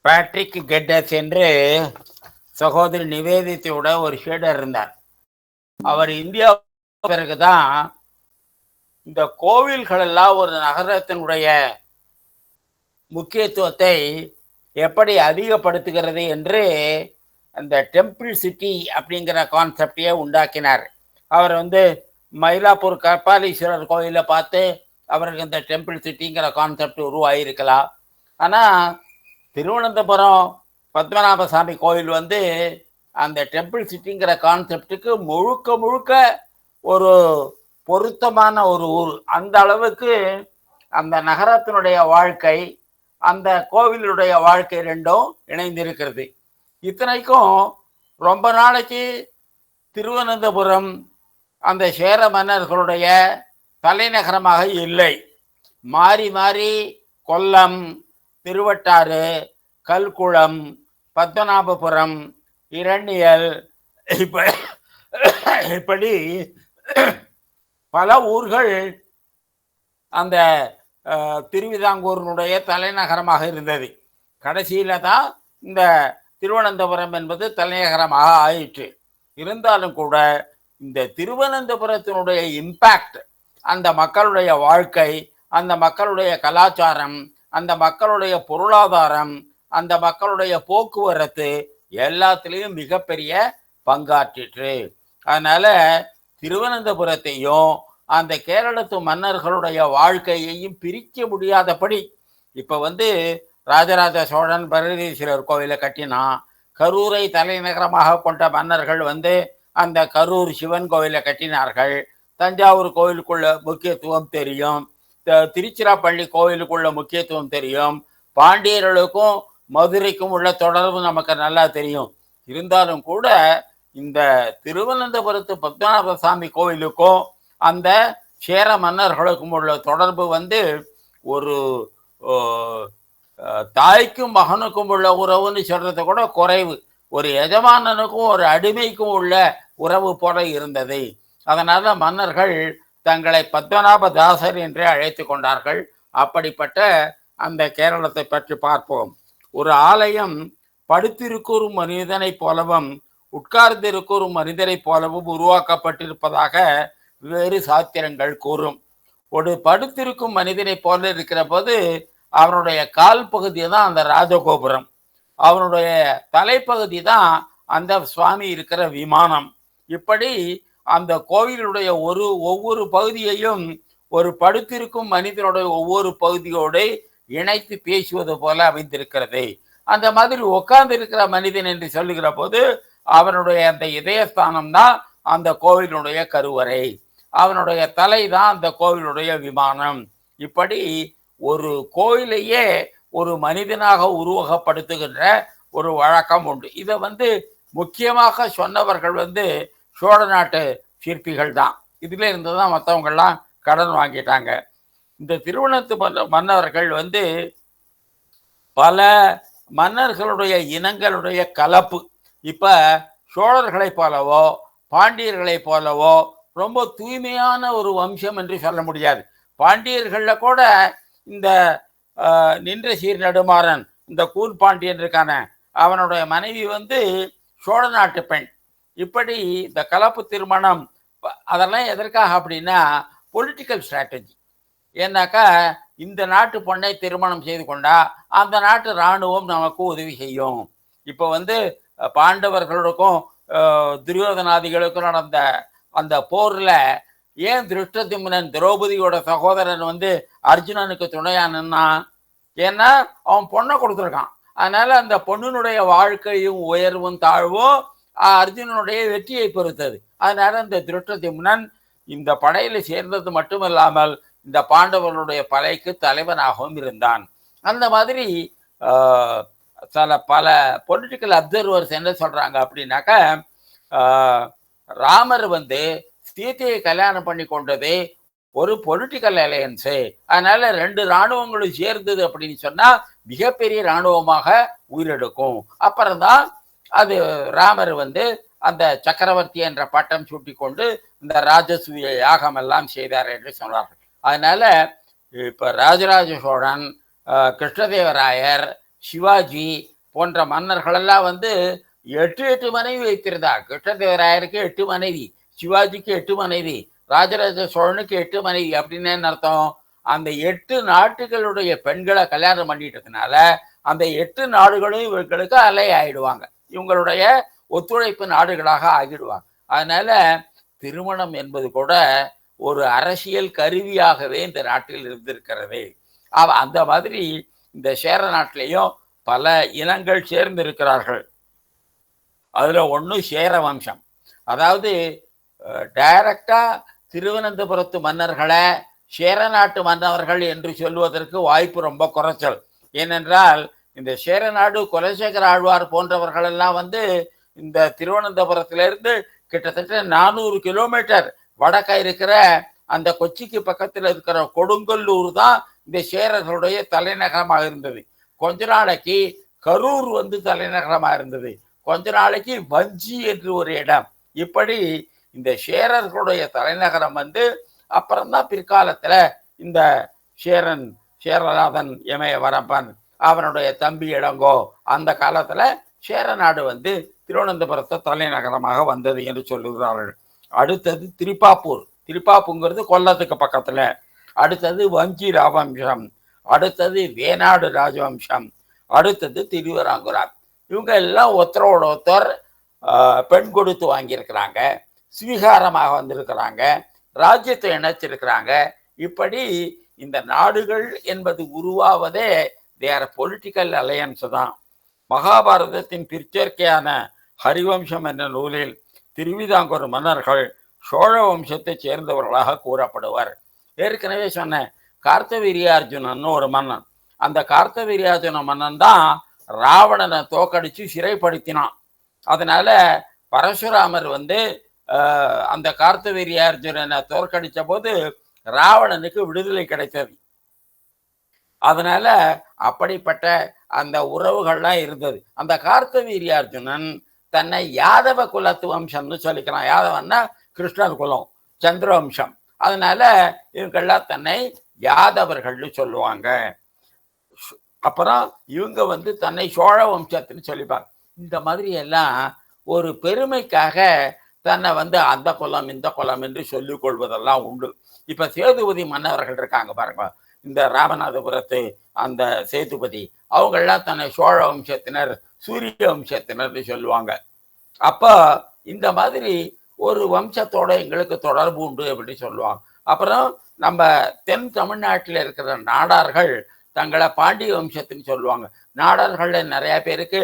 Patrick gets என்று சகோதரி நிவேதித்தோட ஒரு ஷேடர் இருந்தார். அவர் இந்தியா பிறகுதான் இந்த கோவில்கள் எல்லாம் ஒரு நகரத்தினுடைய முக்கியத்துவத்தை எப்படி அதிகப்படுத்துகிறது என்று அந்த டெம்பிள் சிட்டி அப்படிங்கிற கான்செப்டையே உண்டாக்கினார். அவர் மயிலாப்பூர் கபாலீஸ்வரர் கோயிலை பார்த்து அவருக்கு இந்த டெம்பிள் சிட்டிங்கிற கான்செப்ட் உருவாகிருக்கலாம். ஆனால் திருவனந்தபுரம் பத்மநாபசாமி கோயில் அந்த டெம்பிள் சிட்டிங்கிற கான்செப்டுக்கு முழுக்க முழுக்க ஒரு பொருத்தமான ஒரு ஊர். அந்த அளவுக்கு அந்த நகரத்தினுடைய வாழ்க்கை, அந்த கோவிலுடைய வாழ்க்கை ரெண்டும் இணைந்திருக்கிறது. இத்தனைக்கும் ரொம்ப நாளைக்கு திருவனந்தபுரம் அந்த சேர மன்னர்களுடைய தலைநகரமாக இல்லை. மாறி மாறி கொல்லம், திருவட்டாறு, கல்குளம், பத்மநாபபுரம், இரணியல், இப்படி பல ஊர்கள் அந்த திருவிதாங்கூரினுடைய தலைநகரமாக இருந்தது. கடைசியில தான் இந்த திருவனந்தபுரம் என்பது தலைநகரமாக ஆயிற்று. இருந்தாலும் கூட இந்த திருவனந்தபுரத்தினுடைய இம்பேக்ட், அந்த மக்களுடைய வாழ்க்கை, அந்த மக்களுடைய கலாச்சாரம், அந்த மக்களுடைய பொருளாதாரம், அந்த மக்களுடைய போக்குவரத்து எல்லாத்திலையும் மிகப்பெரிய பங்காற்றிற்று. அதனால திருவனந்தபுரத்தையும் அந்த கேரளத்து மன்னர்களுடைய வாழ்க்கையையும் பிரிக்க முடியாதபடி இப்ப ராஜராஜ சோழன் பரதீஸ்வரர் கோவிலை கட்டினான். கரூரை தலைநகரமாக கொண்ட மன்னர்கள் அந்த கரூர் சிவன் கோவிலை கட்டினார்கள். தஞ்சாவூர் கோவிலுக்குள்ள முக்கியத்துவம் தெரியும், திருச்சிராப்பள்ளி கோவிலுக்குள்ள முக்கியத்துவம் தெரியும், பாண்டியர்களுக்கும் மதுரைக்கும் உள்ள தொடர்பு நமக்கு நல்லா தெரியும். இருந்தாலும் கூட இந்த திருவனந்தபுரத்து பத்மநாபசாமி கோவிலுக்கும் அந்த சேர மன்னர்களுக்கும் உள்ள தொடர்பு ஒரு தாய்க்கும் மகனுக்கும் உள்ள உறவுன்னு சொல்றது கூட குறைவு. ஒரு எஜமானனுக்கும் ஒரு அடிமைக்கும் உள்ள உறவு போல இருந்தது. அதனால மன்னர்கள் தங்களை பத்மநாபதாசர் என்றே அழைத்து கொண்டார்கள். அப்படிப்பட்ட அந்த கேரளத்தை பற்றி பார்ப்போம். ஒரு ஆலயம் படுத்திருக்கும் மனிதனை போலவும் உட்கார்ந்திருக்கும் மனிதனை போலவும் உருவாக்கப்பட்டிருப்பதாக வேறு சாத்திரங்கள் கூறும். ஒரு படுத்திருக்கும் மனிதனை போல இருக்கிற போது அவனுடைய கால் பகுதி தான் அந்த ராஜகோபுரம், அவனுடைய தலைப்பகுதி தான் அந்த சுவாமி இருக்கிற விமானம். இப்படி அந்த கோவிலுடைய ஒவ்வொரு பகுதியையும் ஒரு படுத்திருக்கும் மனிதனுடைய ஒவ்வொரு பகுதியோடு இணைத்து பேசுவது போல அமைந்திருக்கிறது. அந்த மாதிரி உட்கார்ந்து இருக்கிற மனிதன் என்று சொல்லுகிற போது அவனுடைய அந்த இதயஸ்தானம் தான் அந்த கோவிலுடைய கருவறை, அவனுடைய தலை தான் அந்த கோவிலுடைய விமானம். இப்படி ஒரு கோயிலையே ஒரு மனிதனாக உருவகப்படுத்துகின்ற ஒரு வழக்கம் உண்டு. இதை முக்கியமாக சொன்னவர்கள் சோழ நாட்டு சிற்பிகள் தான். இதுல இருந்து தான் மற்றவங்கள்லாம் கடன் வாங்கிட்டாங்க. இந்த திருவனந்தபுர மன்னர்கள் பல மன்னர்களுடைய இனங்களுடைய கலப்பு. இப்ப சோழர்களை போலவோ பாண்டியர்களை போலவோ ரொம்ப தூய்மையான ஒரு வம்சம் என்று சொல்ல முடியாது. பாண்டியர்கள்ல கூட இந்த நின்ற சீர் நெடுமாறன், இந்த கூர் பாண்டியன் இருக்கான, அவனுடைய மனைவி சோழ நாட்டு பெண். இப்படி இந்த கலப்பு திருமணம் அதெல்லாம் எதற்காக அப்படின்னா பொலிட்டிக்கல் ஸ்ட்ராட்டஜி. ஏன்னாக்கா இந்த நாட்டு பொண்ணை திருமணம் செய்து கொண்டா அந்த நாட்டு இராணுவம் நமக்கு உதவி செய்யும். இப்போ பாண்டவர்களுக்கும் துரியோதனாதிகளுக்கும் நடந்த அந்த போர்ல ஏன் திருஷ்டத்யும்னன் திரௌபதியோட சகோதரன் அர்ஜுனனுக்கு துணையானா? ஏன்னா அவன் பொண்ணை கொடுத்துருக்கான். அதனால அந்த பொண்ணினுடைய வாழ்க்கையும் உயர்வும் தாழ்வும் அர்ஜுனனுடைய வெற்றியை பொறுத்தது. அதனால இந்த திருஷ்டத்யும்னன் இந்த படையில சேர்ந்தது மட்டுமில்லாமல் இந்த பாண்டவர்களுடைய படைக்கு தலைவனாகவும் இருந்தான். அந்த மாதிரி பல பொலிட்டிக்கல் அப்சர்வர்ஸ் என்ன சொல்றாங்க அப்படின்னாக்க, ராமர் சீதையை கல்யாணம் பண்ணி கொண்டது ஒரு பொலிட்டிக்கல் அலையன்ஸு. அதனால ரெண்டு இராணுவங்களும் சேர்ந்தது அப்படின்னு சொன்னா மிகப்பெரிய இராணுவமாக உயிரெடுக்கும். அப்புறம்தான் அது ராமர் அந்த சக்கரவர்த்தி என்ற பட்டம் சூட்டி கொண்டு இந்த ராஜசூய யாகம் எல்லாம் செய்தார் என்று சொன்னார்கள். அதனால இப்ப ராஜராஜ சோழன் கிருஷ்ணதேவராயர், சிவாஜி போன்ற மன்னர்களெல்லாம் வந்து 8 மனைவி வைத்திருந்தார். கிருஷ்ணதேவராயருக்கு 8 மனைவி, சிவாஜிக்கு 8 மனைவி, ராஜராஜ சோழனுக்கு 8 மனைவி. அப்படின்னு என்ன அர்த்தம்? அந்த 8 நாட்டுகளுடைய பெண்களை கல்யாணம் பண்ணிட்டதுனால அந்த 8 நாடுகளும் இவர்களுக்கு அலை ஆயிடுவாங்க, இவங்களுடைய ஒத்துழைப்பு நாடுகளாக ஆகிடுவாங்க. அதனால திருமணம் என்பது கூட ஒரு அரசியல் கருவியாகவே இந்த நாட்டில் இருந்திருக்கிறது. அந்த மாதிரி இந்த சேர நாட்டிலையும் பல இனங்கள் சேர்ந்து இருக்கிறார்கள். அதுல ஒண்ணு சேர வம்சம். அதாவது டைரக்டா திருவனந்தபுரத்து மன்னர்களை சேர நாட்டு மன்னர்கள் என்று சொல்வதற்கு வாய்ப்பு ரொம்ப குறைச்சல். ஏனென்றால் இந்த சேர நாடு குலசேகர ஆழ்வார் போன்றவர்கள் எல்லாம் வந்து இந்த திருவனந்தபுரத்திலிருந்து கிட்டத்தட்ட 400 கிலோமீட்டர் வடக்க இருக்கிற அந்த கொச்சிக்கு பக்கத்தில் இருக்கிற கொடுங்கல்லூர் தான் இந்த சேரர்களுடைய தலைநகரமாக இருந்தது. கொஞ்ச நாளைக்கு கரூர் வந்து தலைநகரமாக இருந்தது, கொஞ்ச நாளைக்கு வஞ்சி என்று ஒரு இடம். இப்படி இந்த சேரர்களுடைய தலைநகரம் வந்து அப்புறம்தான் பிற்காலத்துல இந்த சேரநாதன் இமயவரம்பன் அவனுடைய தம்பி இளங்கோ அந்த காலத்துல சேர நாடு வந்து திருவனந்தபுரத்தை தலைநகரமாக வந்தது என்று சொல்லுகிறார்கள். அடுத்தது திரிப்பாப்பூங்கிறது கொல்லத்துக்கு பக்கத்துல. அடுத்தது வஞ்சி ராஜவம்சம், அடுத்தது வேணாடு ராஜவம்சம், அடுத்தது திருவராங்குரார். இவங்க எல்லாம் ஒருத்தரோட ஒருத்தர் பெண் கொடுத்து வாங்கியிருக்கிறாங்க, ஸ்வீகாரமாக வந்திருக்கிறாங்க, ராஜ்யத்தை இணைச்சிருக்கிறாங்க. இப்படி இந்த நாடுகள் என்பது உருவாவதே தேர் பொலிட்டிக்கல் அலையன்ஸ் தான். மகாபாரதத்தின் பிற்சேர்க்கையான ஹரிவம்சம் என்ற நூலில் திருவிதாங்கூர் மன்னர்கள் சோழ வம்சத்தை சேர்ந்தவர்களாக கூறப்படுவர். ஏற்கனவே சொன்ன கார்த்தவீரியார்ஜுனன் ஒரு மன்னன். அந்த கார்த்தவீரியார்ஜுன மன்னன் தான் ராவணனை தோக்கடிச்சு சிறைப்படுத்தினான். அதனால பரசுராமர் வந்து அந்த கார்த்தவீரியார்ஜுனனை தோற்கடித்த போது ராவணனுக்கு விடுதலை கிடைத்தது. அதனால அப்படிப்பட்ட அந்த உறவுகள்லாம் இருந்தது. அந்த கார்த்தவீரியார்ஜுனன் தன்னை யாதவ குலத்து வம்சம்னு சொல்லிக்கிறான். யாதவன்னா கிருஷ்ணர் குலம், சந்திர வம்சம். அதனால இவங்கெல்லாம் தன்னை யாதவர்கள்னு சொல்லுவாங்க. அப்புறம் இவங்க வந்து தன்னை சோழ வம்சத்துன்னு சொல்லிப்பாங்க. இந்த மாதிரி எல்லாம் ஒரு பெருமைக்காக தன்னை வந்து அந்த குலம் இந்த குலம் என்று சொல்லிக் கொள்வதெல்லாம் உண்டு. இப்ப சேதுபதி மன்னவர்கள் இருக்காங்க பாருங்க, இந்த ராமநாதபுரத்து அந்த சேதுபதி, அவங்கெல்லாம் தன்னை சோழ வம்சத்தினர், சூரிய வம்சத்தினர்னு சொல்லுவாங்க. அப்போ இந்த மாதிரி ஒரு வம்சத்தோட எங்களுக்கு தொடர்பு உண்டு அப்படின்னு சொல்லுவாங்க. அப்புறம் நம்ம தென் தமிழ்நாட்டில் இருக்கிற நாடார்கள் தங்களை பாண்டிய வம்சத்துன்னு சொல்லுவாங்க. நாடார்கள்ல நிறைய பேருக்கு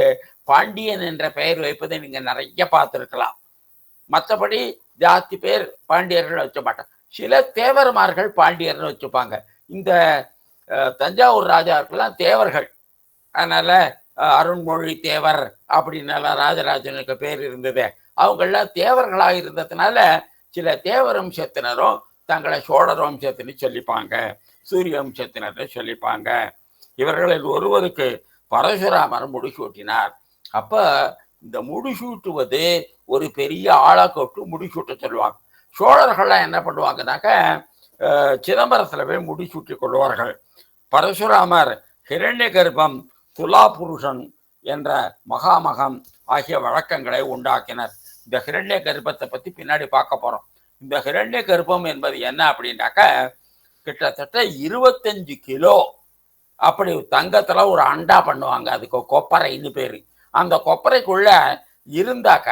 பாண்டியன் என்ற பெயர் வைப்பதை நீங்க நிறைய பார்த்துருக்கலாம். மற்றபடி ஜாஸ்தி பேர் பாண்டியர்கள் வச்ச மாட்டாங்க. சில தேவர்மார்கள் பாண்டியர்னு வச்சுப்பாங்க. இந்த தஞ்சாவூர் ராஜாக்கெல்லாம் தேவர்கள், அதனால அருண்மொழி தேவர் அப்படின்னால ராஜராஜனுக்கு பேர் இருந்தது. அவங்கெல்லாம் தேவர்களாக இருந்ததுனால சில தேவர் வம்சத்தினரும் தங்களை சோழர் வம்சத்தின்னு சொல்லிப்பாங்க, சூரிய வம்சத்தினர்னு சொல்லிப்பாங்க. இவர்களில் ஒருவருக்கு பரசுராமர் முடிசூட்டினார். அப்ப இந்த முடிசூட்டுவது ஒரு பெரிய ஆளா கொட்டு முடிசூட்ட சொல்லுவாங்க. சோழர்கள்லாம் என்ன பண்ணுவாங்கனாக்க சிதம்பரத்துல போய் முடிசூட்டி கொள்வார்கள். பரசுராமர் ஹிரண்ய கர்ப்பம், துலா புருஷன் என்ற மகாமகம் ஆகிய வழக்கங்களை உண்டாக்கினர். இந்த ஹிரண்ய கர்ப்பத்தை பத்தி பின்னாடி பார்க்க போறோம். இந்த ஹிரண்ய கர்ப்பம் என்பது என்ன அப்படின்னாக்க கிட்டத்தட்ட 25 கிலோ அப்படி தங்கத்துல ஒரு அண்டா பண்ணுவாங்க, அதுக்கு கொப்பரைன்னு பேரு. அந்த கொப்பரைக்குள்ள இருந்தாக்க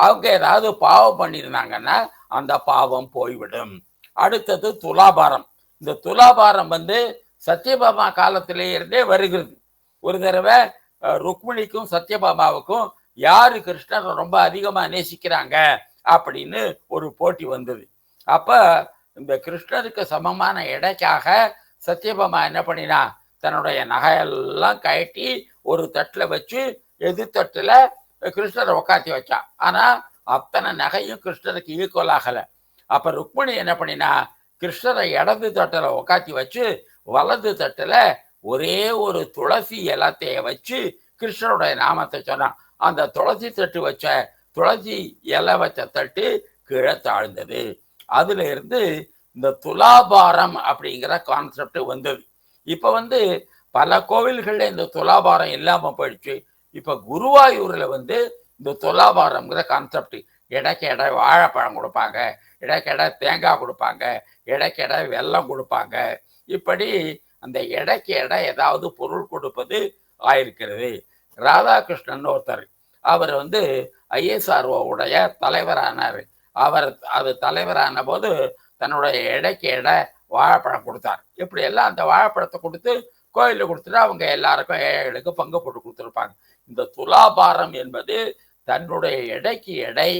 அவங்க ஏதாவது பாவம் பண்ணியிருந்தாங்கன்னா அந்த பாவம் போய்விடும். அடுத்தது துலாபாரம். இந்த துலாபாரம் வந்து சத்யபாமா காலத்திலே இருந்தே வருகிறது. ஒரு தடவை ருக்மிணிக்கும் சத்யபாமாவுக்கும் யாரு கிருஷ்ணரை ரொம்ப அதிகமா நேசிக்கிறாங்க அப்படின்னு ஒரு போட்டி வந்தது. அப்ப இந்த கிருஷ்ணருக்கு சமமான எடைக்காக சத்யபாமா என்ன பண்ணினா, தன்னுடைய நகையெல்லாம் கட்டி ஒரு தட்டுல வச்சு எதிர்த்தட்டுல கிருஷ்ணரை உக்காத்தி வச்சா. ஆனா அத்தனை நகையும் கிருஷ்ணருக்கு ஈக்குவல் ஆகல. அப்ப ருக்மிணி என்ன பண்ணினா, கிருஷ்ணரை இடது தட்டுல உக்காத்தி வச்சு வலது தட்டுல ஒரே ஒரு துளசி இலத்தைய வச்சு கிருஷ்ணருடைய நாமத்தை சொன்னான். அந்த துளசி தட்டு வச்ச துளசி இலை வச்ச தட்டு கீழே தாழ்ந்தது. அதுல இருந்து இந்த துலாபாரம் அப்படிங்கிற கான்செப்ட் வந்தது. இப்ப வந்து பல கோவில்கள்ல இந்த துலாபாரம் இல்லாம போயிடுச்சு. இப்ப குருவாயூர்ல வந்து இந்த துலாபாரம்ங்கிற கான்செப்ட், எடைக்கு எடை வாழைப்பழம் கொடுப்பாங்க, எடைக்கு எடை தேங்காய் கொடுப்பாங்க, எடைக்கு எடை வெல்லம் கொடுப்பாங்க. இப்படி அந்த எடைக்கு எடை ஏதாவது பொருள் கொடுப்பது ஆயிருக்கிறது. ராதாகிருஷ்ணன் ஒருத்தர், அவர் வந்து ஐஎஸ்ஆர்ஓ உடைய தலைவரானார். அவர் அது தலைவரான போது தன்னுடைய எடைக்கு எடை வாழைப்பழம் கொடுத்தார். இப்படி எல்லாம் அந்த வாழைப்பழத்தை கொடுத்து கோயிலில் கொடுத்துட்டு அவங்க எல்லாருக்கும் ஏழைகளுக்கு பங்கு போட்டு கொடுத்துருப்பாங்க. இந்த துலாபாரம் என்பது தன்னுடைய எடைக்கு எடை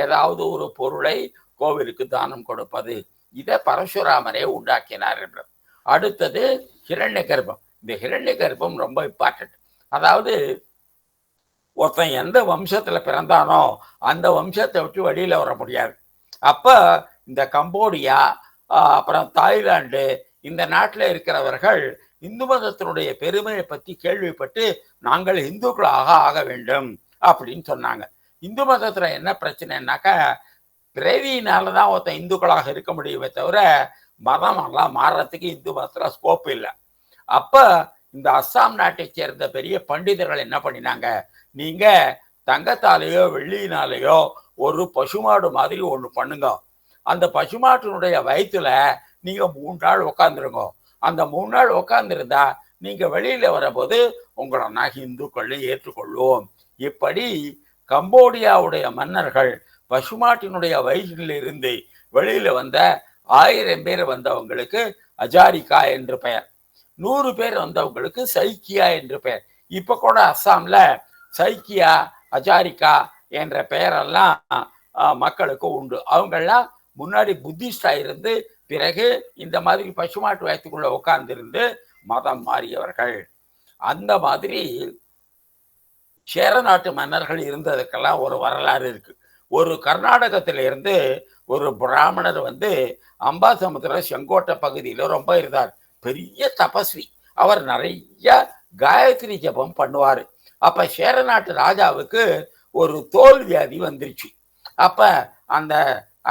ஏதாவது ஒரு பொருளை கோவிலுக்கு தானம் கொடுப்பது. இதை பரசுராமரே உண்டாக்கினார் என்று. அடுத்தது ஹிரண்ய கர்ப்பம். இந்த ஹிரண்ய கர்ப்பம் ரொம்ப இம்பார்ட்டன்ட். அதாவது ஒருத்தன் எந்த வம்சத்துல பிறந்தானோ அந்த வம்சத்தை விட்டு வெளியில வர முடியாது. அப்ப இந்த கம்போடியா, அப்புறம் தாய்லாந்து, இந்த நாட்டில் இருக்கிறவர்கள் இந்து மதத்தினுடைய பெருமையை பற்றி கேள்விப்பட்டு நாங்கள் இந்துக்களாக ஆக வேண்டும் அப்படின்னு சொன்னாங்க. இந்து மதத்துல என்ன பிரச்சனைனாக்கா, பிறவியினால தான் ஒருத்தன் இந்துக்களாக இருக்க முடியுமே தவிர மதம் எல்லாம் மாறுறதுக்கு இந்து மதத்துல ஸ்கோப் இல்லை. அப்ப இந்த அஸ்ஸாம் நாட்டை சேர்ந்த பெரிய பண்டிதர்கள் என்ன பண்ணினாங்க, நீங்க தங்கத்தாலேயோ வெள்ளியினாலேயோ ஒரு பசுமாடு மாதிரி ஒன்று பண்ணுங்க. அந்த பசுமாட்டினுடைய வயிற்றுல நீங்க 3 நாள் உட்காந்துருங்க. அந்த 3 நாள் உட்காந்துருந்தா நீங்க வெளியில வரபோது உங்களை நான் இந்துக்களை ஏற்றுக்கொள்வோம். இப்படி கம்போடியாவுடைய மன்னர்கள் பசுமாட்டினுடைய வயிற்றிலிருந்து வெளியில வந்த 1000 பேர் வந்தவங்களுக்கு அஜாரிகா என்று பெயர், 100 பேர் வந்தவங்களுக்கு சைக்கியா என்று பெயர். இப்ப கூட அஸ்ஸாம்ல சைக்கியா, அஜாரிகா என்ற பெயரெல்லாம் மக்களுக்கு உண்டு. அவங்கெல்லாம் முன்னாடி புத்திஸ்டா இருந்து பிறகு இந்த மாதிரி பசுமாட்டு வயத்துக்குள்ள உட்கார்ந்திருந்து மதம் மாறியவர்கள். அந்த மாதிரி சேர நாட்டு மன்னர்கள் இருந்ததுக்கெல்லாம் ஒரு வரலாறு இருக்கு. ஒரு கர்நாடகத்திலிருந்து ஒரு பிராமணர் வந்து அம்பாசமுத்திர செங்கோட்டை பகுதியில ரொம்ப இருந்தார். பெரிய தபஸ்வி. அவர் நிறைய காயத்ரி ஜபம் பண்ணுவார். அப்ப சேர நாட்டு ராஜாவுக்கு ஒரு தோல் வியாதி வந்துருச்சு. அப்ப அந்த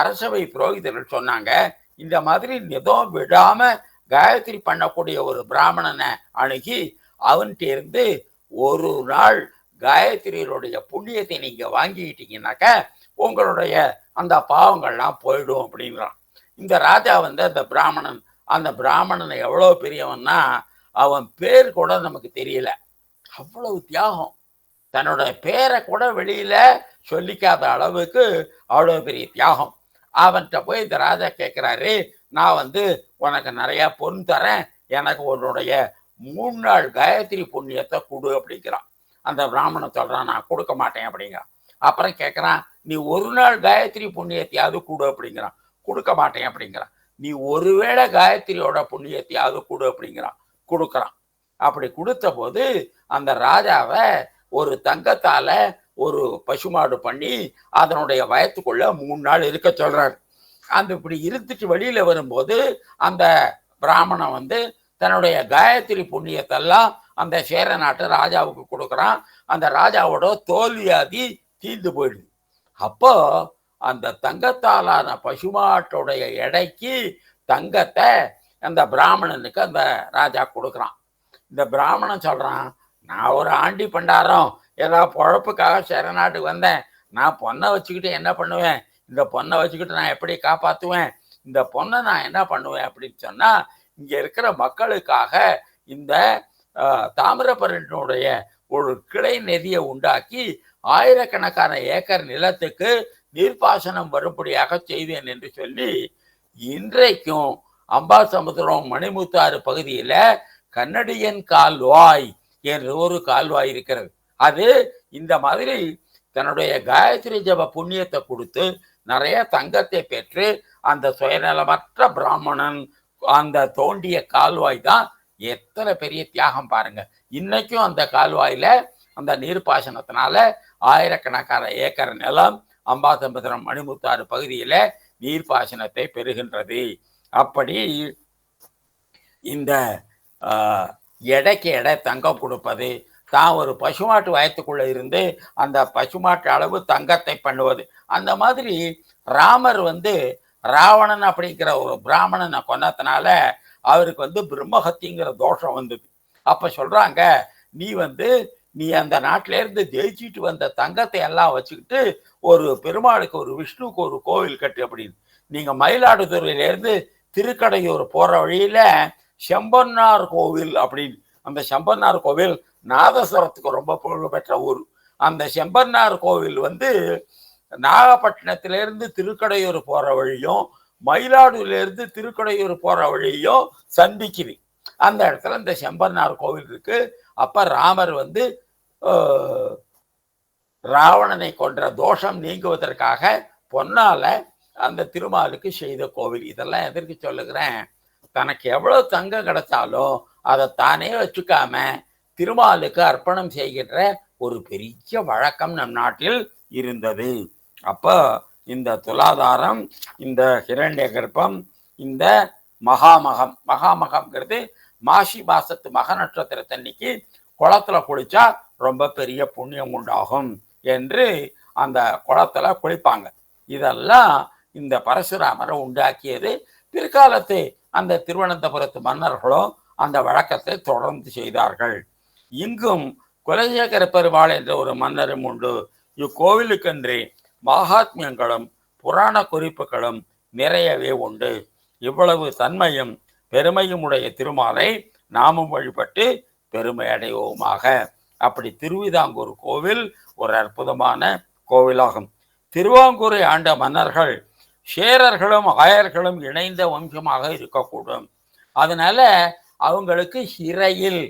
அரசவை புரோகிதர்கள் சொன்னாங்க, இந்த மாதிரி ஏதோ விடாம காயத்ரி பண்ணக்கூடிய ஒரு பிராமணனை அணுகி அவன்கிட்ட இருந்து ஒரு நாள் காயத்ரியினுடைய புண்ணியத்தை நீங்க வாங்கிக்கிட்டீங்கன்னாக்க உங்களுடைய அந்த பாவங்கள்லாம் போயிடும் அப்படின்றான். இந்த ராஜா வந்து அந்த பிராமணனை எவ்வளவு பெரியவன்னா அவன் பேர் கூட நமக்கு தெரியல. அவ்வளவு தியாகம். தன்னோட பேரை கூட வெளியில சொல்லிக்காத அளவுக்கு அவ்வளவு பெரிய தியாகம். அவன்கிட்ட போய் இந்த ராஜா கேட்கிறாரு, நான் வந்து உனக்கு நிறைய பொன் தரேன், எனக்கு உன்னுடைய 3 நாள் காயத்ரி புண்ணியத்தை கொடு அப்படிங்கிறான். அந்த பிராமணன் சொல்றான், நான் கொடுக்க மாட்டேன் அப்படிங்கிறான். அப்புறம் கேட்குறான், நீ 1 நாள் காயத்ரி புண்ணியத்தையாவது கொடு அப்படிங்கிறான். கொடுக்க மாட்டேன் அப்படிங்கிறான். நீ ஒருவேளை காயத்ரியோட புண்ணியத்தையாவது கொடு அப்படிங்கிறான். கொடுக்குறான். அப்படி கொடுத்த போது அந்த ராஜாவை ஒரு தங்கத்தால ஒரு பசுமாடு பண்ணி அதனுடைய வயத்துக்குள்ள 3 நாள் இருக்க சொல்றாரு. அந்த இப்படி இருந்துட்டு வெளியில வரும்போது அந்த பிராமணன் வந்து தன்னுடைய காயத்ரி புண்ணியத்தெல்லாம் அந்த சேர நாட்டு ராஜாவுக்கு கொடுக்குறான். அந்த ராஜாவோட தோல்வியாதி தீர்ந்து போயிடுது. அப்போ அந்த தங்கத்தாலான பசுமாட்டுடைய எடைக்கு தங்கத்தை அந்த பிராமணனுக்கு அந்த ராஜா கொடுக்குறான். இந்த பிராமணன் சொல்றான், நான் ஒரு ஆண்டி பண்டாரம் ஏதாவது பொழப்புக்காக சேர நாட்டுக்கு வந்தேன், நான் பொண்ணை வச்சுக்கிட்டு என்ன பண்ணுவேன், இந்த பொண்ணை வச்சுக்கிட்டு நான் எப்படி காப்பாற்றுவேன், இந்த பொண்ணை நான் என்ன பண்ணுவேன் அப்படின்னு சொன்னா, இங்க இருக்கிற மக்களுக்காக இந்த தாமிரபரணியுடைய ஒரு கிளை நதியை உண்டாக்கி 1000கணக்கான ஏக்கர் நிலத்துக்கு நீர்ப்பாசனம் வரும்படியாக செய்வேன் என்று சொல்லி இன்றைக்கும் அம்பாசமுத்திரம் மணிமுத்தாறு பகுதியில கன்னடியன் கால்வாய் என்று ஒரு கால்வாய் இருக்கிறது. அது இந்த மாதிரி தன்னுடைய காயத்ரி ஜப புண்ணியத்தை கொடுத்து நிறைய தங்கத்தை பெற்று அந்த சுயநலமற்ற பிராமணன் அந்த தோண்டிய கால்வாய் தான். எத்தனை பெரிய தியாகம் பாருங்க. இன்னைக்கும் அந்த கால்வாயில அந்த நீர்ப்பாசனத்தினால 1000கணக்கான ஏக்கர் நிலம் அம்பாசமுத்திரம் மணிமுத்தாறு பகுதியில நீர்ப்பாசனத்தை பெறுகின்றது. அப்படி இந்த எடைக்கு எடை தங்கம் கொடுப்பது, தான் ஒரு பசுமாட்டு வயத்துக்குள்ள இருந்து அந்த பசுமாட்டு அளவு தங்கத்தை பண்ணுவது, அந்த மாதிரி ராமர் வந்து ராவணன் அப்படிங்கிற ஒரு பிராமணனை கொன்னதுனால அவருக்கு வந்து பிரம்மஹத்திங்கிற தோஷம் வந்தது. அப்ப சொல்றாங்க, நீ நீ அந்த நாட்டில இருந்து ஜெயிச்சிட்டு வந்த தங்கத்தை எல்லாம் வச்சுக்கிட்டு ஒரு பெருமாளுக்கு ஒரு விஷ்ணுக்கு ஒரு கோவில் கட்டு அப்படின்னு. நீங்க மயிலாடுதுறையில இருந்து திருக்கடையூர் போற வழியில செம்பன்னார் கோவில் அப்படின்னு, அந்த செம்பன்னார் கோவில் நாதஸ்வரத்துக்கு ரொம்ப புகழ்பெற்ற ஊர். அந்த செம்பன்னார் கோவில் நாகப்பட்டினத்திலிருந்து திருக்கடையூர் போற வழியும் மயிலாடுதுறையில இருந்து திருக்கடையூர் போற வழியும் சந்திக்குது. அந்த இடத்துல இந்த செம்பன்னார் கோவில் இருக்கு. அப்ப ராமர் ராவணனை கொன்ற தோஷம் நீங்குவதற்காக பொன்னால அந்த திருமாலுக்கு செய்த கோவில். இதெல்லாம் எதற்கு சொல்லுகிறேன், தனக்கு எவ்வளவு தங்கம் கிடைச்சாலும் அதை தானே வச்சுக்காம திருமாலுக்கு அர்ப்பணம் செய்கின்ற ஒரு பெரிய வழக்கம் நம் நாட்டில் இருந்தது. அப்போ இந்த துலாதாரம், இந்த ஹிரண்ய கர்ப்பம், இந்த மகாமகம்ங்கிறது மாசி மாசத்து மக நட்சத்திரத்தன்னைக்கு குளத்துல குளிச்சா ரொம்ப பெரிய புண்ணியம் உண்டாகும் என்று அந்த குளத்துல குளிப்பாங்க. இதெல்லாம் இந்த பரசுராமரை உண்டாக்கியது. பிற்காலத்து அந்த திருவனந்தபுரத்து மன்னர்களும் அந்த வழக்கத்தை தொடர்ந்து செய்தார்கள். இங்கும் குலசேகர பெருமாள் என்ற ஒரு மன்னரும் உண்டு. இக்கோவிலுக்கென்றே மகாத்மியங்களும் புராண குறிப்புகளும் நிறையவே உண்டு. இவ்வளவு தன்மையும் பெருமையும் உடைய திருமாலை நாமும் வழிபட்டு பெருமை அடைவோமாக. அப்படி திருவிதாங்கூர் கோவில் ஒரு அற்புதமான கோவிலாகும். திருவாங்கூரை ஆண்ட மன்னர்கள் சேரர்களும் ஆயர்களும் இணைந்த வம்சமாக இருக்கக்கூடும். அதனால அவங்களுக்கு சிறையில்,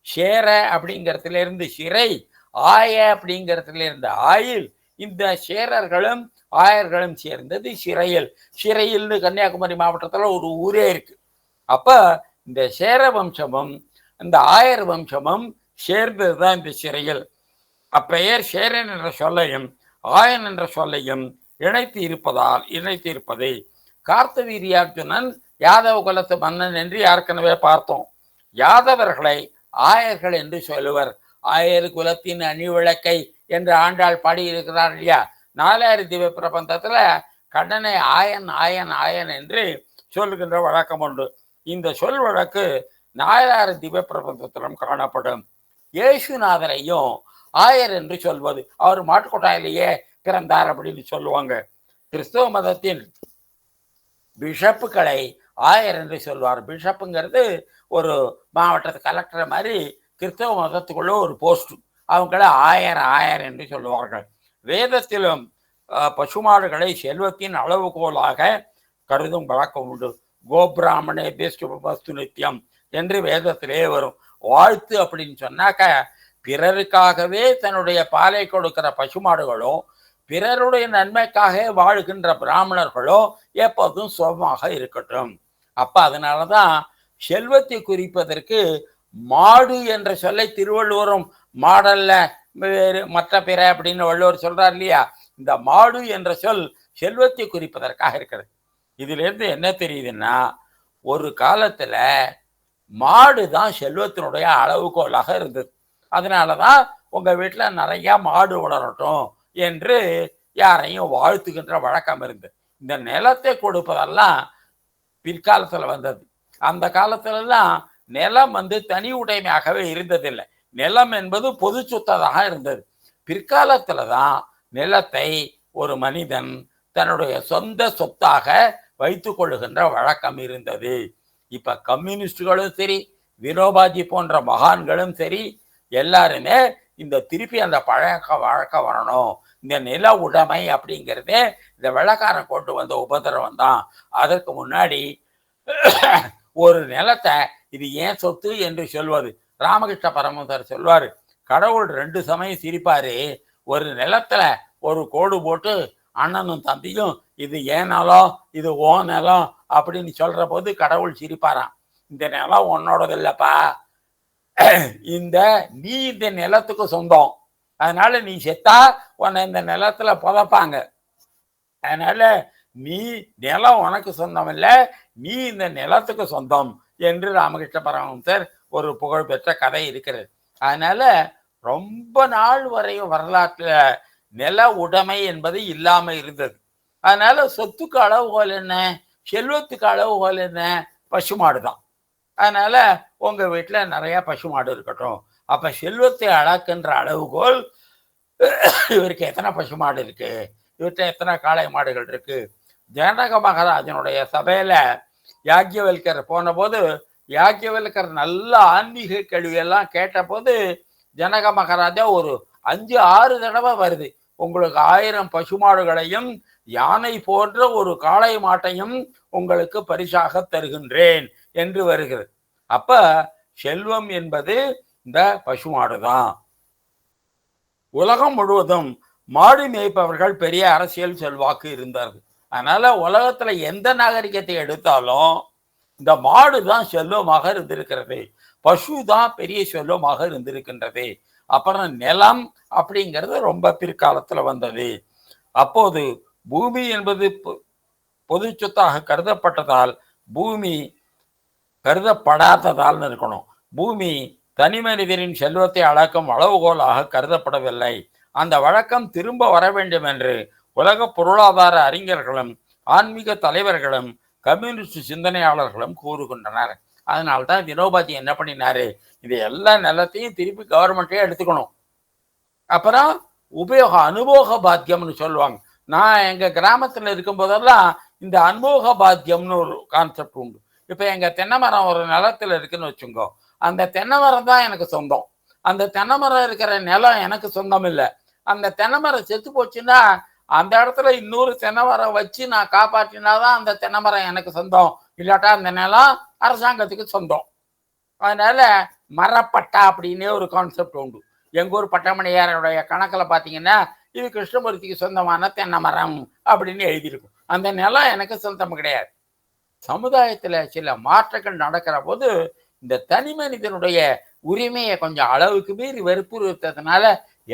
சேர அப்படிங்கிறதுல இருந்து சிறை, ஆய அப்படிங்கிறதுல இருந்து ஆயில், இந்த சேரர்களும் ஆயர்களும் சேர்ந்தது சிறையில். சிறையில்னு கன்னியாகுமரி மாவட்டத்தில் ஒரு ஊரே இருக்கு. அப்ப இந்த சேர வம்சமும் இந்த ஆயர் வம்சமும் சேர்ந்ததுதான் இந்த சிறையில். அப்பெயர் சேரன் என்ற சொல்லையும் ஆயன் என்ற சொல்லையும் இணைத்து இருப்பதை கார்த்தவீரியார்ஜுனன் யாதவ குலத்து மன்னன் என்று ஏற்கனவே பார்த்தோம். யாதவர்களை ஆயர்கள் என்று சொல்லுவர். ஆயர் குலத்தின் அணிவிளக்கை என்று ஆண்டாள் பாடியிருக்கிறார் இல்லையா? 4 திவ்ய பிரபந்தத்துல கண்ணனை ஆயன் ஆயன் ஆயன் என்று சொல்லுகின்ற வழக்கம் உண்டு. இந்த சொல் வழக்கு 4 திவ்ய பிரபந்தத்திலும் காணப்படும். இயேசுநாதரையும் ஆயர் என்று சொல்வது, அவர் மாட்டுக்கொட்டாயிலேயே பிறந்தார் அப்படின்னு சொல்லுவாங்க. கிறிஸ்தவ மதத்தின் பிஷப்புகளை ஆயர் என்று சொல்வார். பிஷப்புங்கிறது ஒரு மாவட்டத்து கலெக்டர் மாதிரி கிறிஸ்தவ மதத்துக்குள்ள ஒரு போஸ்ட். அவங்கள ஆயர் ஆயர் என்று சொல்லுவார்கள். வேதத்திலும் பசுமாடுகளை செல்வத்தின் அளவுகோலாக கருதும் வழக்கம் உண்டு. கோபிராமணே பேஸ்து நித்தியம் என்று வேதத்திலே வரும். வாழ்த்து அப்படின்னு சொன்னாக்க பிறருக்காகவே தன்னுடைய பாலை கொடுக்கிற பசுமாடுகளோ பிறருடைய நன்மைக்காக வாழ்கின்ற பிராமணர்களோ எப்போதும் சுகமாக இருக்கட்டும். அப்ப அதனாலதான் செல்வத்தை குறிப்பதற்கு மாடு என்ற சொல்லை திருவள்ளுவரும் மாடல்ல மற்ற பிற அப்படின்னு வள்ளுவர் சொல்றார் இல்லையா? இந்த மாடு என்ற சொல் செல்வத்தை குறிப்பதற்காக இருக்கிறது. இதுல இருந்து என்ன தெரியுதுன்னா, ஒரு காலத்துல மாடு தான் செல்வத்தினுடைய அளவுகோலாக இருந்தது. அதனாலதான் உங்க வீட்டுல நிறைய மாடு வளரட்டும் என்று யாரையும் வாழ்த்துகின்ற வழக்கம் இருந்தது. இந்த நிலத்தை கொடுப்பதெல்லாம் பிற்காலத்துல வந்தது. அந்த காலத்துலலாம் நிலம் தனி உடைமையாகவே இருந்ததில்லை. நிலம் என்பது பொது சொத்தாக இருந்தது. பிற்காலத்துலதான் நிலத்தை ஒரு மனிதன் தன்னுடைய சொந்த சொத்தாக வைத்துக் கொள்ளுகின்ற வழக்கம் இருந்தது. இப்ப கம்யூனிஸ்டுகளும் சரி, வினோபாஜி போன்ற மகான்களும் சரி, எல்லாருமே இந்த திருப்பி அந்த வழக்கம் வரணும். இந்த நில உடைமை அப்படிங்கிறதே இந்த வெள்ளக்காரன் கொண்டு வந்த உபதிரவம் தான். அதற்கு முன்னாடி ஒரு நிலத்தை இது ஏன் சொத்து என்று சொல்வது. ராமகிருஷ்ண பரமஹம்சர் சொல்வாரு, கடவுள் 2 சமயம் சிரிப்பாரு. ஒரு நிலத்துல ஒரு கோடு போட்டு அண்ணனும் தம்பியும் இது ஏன் நிலம் இது ஓ நிலம் அப்படின்னு சொல்ற போது கடவுள் சிரிப்பாராம். இந்த நிலம் உன்னோடது இல்லப்பா, நீ இந்த நிலத்துக்கு சொந்தம். அதனால நீ செத்தா உன்னை இந்த நிலத்துல புதைப்பாங்க. அதனால நீ நிலம் உனக்கு சொந்தம் இல்லை, நீ இந்த நிலத்துக்கு சொந்தம் என்று ராமகிருஷ்ண பரமஹம்சர் ஒரு புகழ்பெற்ற கதை இருக்கிறது. அதனால ரொம்ப நாள் வரையும் வரலாற்றுல நில உடைமை என்பது இல்லாம இருந்தது. அதனால சொத்துக்கு அளவுகோல் என்ன, செல்வத்துக்கு அளவுகோல் என்ன, பசுமாடு தான். அதனால உங்கள் வீட்டில் நிறையா பசுமாடு இருக்கட்டும். அப்போ செல்வத்தை அளக்கின்ற அளவுகோல் இவருக்கு எத்தனை பசுமாடு இருக்கு, இவர்கிட்ட எத்தனை காளை மாடுகள் இருக்கு. ஜனக மகாராஜனுடைய சபையில் யாக்கியவல்கர் போன போது யாக்கியவல்கர் நல்ல ஆன்மீக கேள்வியெல்லாம் கேட்டபோது ஜனக மகாராஜா ஒரு 5-6 தடவை வருது, உங்களுக்கு 1000 பசுமாடுகளையும் யானை போன்ற ஒரு காளை மாட்டையும் உங்களுக்கு பரிசாக தருகின்றேன் என்று வருகிறது. அப்ப செல்வம் என்பது இந்த பசுமாடுதான். உலகம் முழுவதும் மாடு மேய்ப்பவர்கள் பெரிய அரசியல் செல்வாக்கு இருந்தார்கள். அதனால உலகத்துல எந்த நாகரிகத்தை எடுத்தாலும் இந்த மாடு தான் செல்வமாக இருந்திருக்கிறது, பசு தான் பெரிய செல்வமாக இருந்திருக்கின்றது. அப்புறம் நிலம் அப்படிங்கிறது ரொம்ப பிற்காலத்துல வந்தது. அப்போது பூமி என்பது பொது சொத்தாக கருதப்பட்டதால் பூமி கருதப்படாததால் இருக்கணும். பூமி தனி மனிதரின் செல்வத்தை அளக்கும் அளவுகோலாக கருதப்படவில்லை. அந்த வழக்கம் திரும்ப வர வேண்டும் என்று உலக பொருளாதார அறிஞர்களும் ஆன்மீக தலைவர்களும் கம்யூனிஸ்ட் சிந்தனையாளர்களும் கூறுகின்றனர். அதனால்தான் வினோபாஜி என்ன பண்ணினாரு, இது எல்லா நிலத்தையும் திருப்பி கவர்மெண்ட்டே எடுத்துக்கணும். அப்புறம் அனுபோக பாத்தியம்னு சொல்லுவாங்க. நான் எங்கள் கிராமத்தில் இருக்கும்போதெல்லாம் இந்த அனுபோக பாத்தியம்னு ஒரு கான்செப்ட் உண்டு. இப்போ எங்கள் தென்னை மரம் ஒரு நிலத்தில் இருக்குன்னு வச்சுங்கோ, அந்த தென்னை மரம் தான் எனக்கு சொந்தம். அந்த தென்னை மரம் இருக்கிற நிலம் எனக்கு சொந்தம் இல்லை. அந்த தென்னை மரம் செத்து போச்சுன்னா அந்த இடத்துல இன்னொரு தென்னை மரம் வச்சு நான் காப்பாற்றினாதான் அந்த தென்னை மரம் எனக்கு சொந்தம், இல்லாட்டா அந்த நிலம் அரசாங்கத்துக்கு சொந்தம். அதனால மரப்பட்டா அப்படின்னே ஒரு கான்செப்ட் உண்டு. எங்கூர் பட்டமணியாருடைய கணக்கில் பார்த்தீங்கன்னா இது கிருஷ்ணமூர்த்திக்கு சொந்தமான தென்னை மரம் அப்படின்னு எழுதியிருக்கும். அந்த நிலம் எனக்கு சொந்தம் கிடையாது. சமுதாயத்தில் சில மாற்றங்கள் நடக்கிற போது இந்த தனி மனிதனுடைய உரிமையை கொஞ்சம் அளவுக்கு மீறி வற்புறுத்ததுனால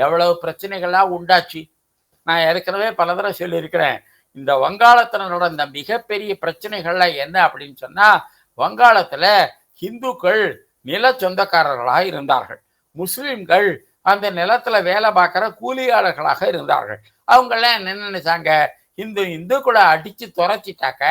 எவ்வளவு பிரச்சனைகள்லாம் உண்டாச்சு. நான் ஏற்கனவே பல தடவை சொல்லியிருக்கிறேன். இந்த வங்காளத்தினரோட இந்த மிகப்பெரிய பிரச்சனைகள்லாம் என்ன அப்படின்னு சொன்னா, வங்காளத்துல ஹிந்துக்கள் நில சொந்தக்காரர்களாக இருந்தார்கள், முஸ்லிம்கள் அந்த நிலத்துல வேலை பார்க்குற கூலியாளர்களாக இருந்தார்கள். அவங்கெல்லாம் என்ன நினைச்சாங்க, இந்துக்களை அடிச்சு துரைச்சிட்டாக்க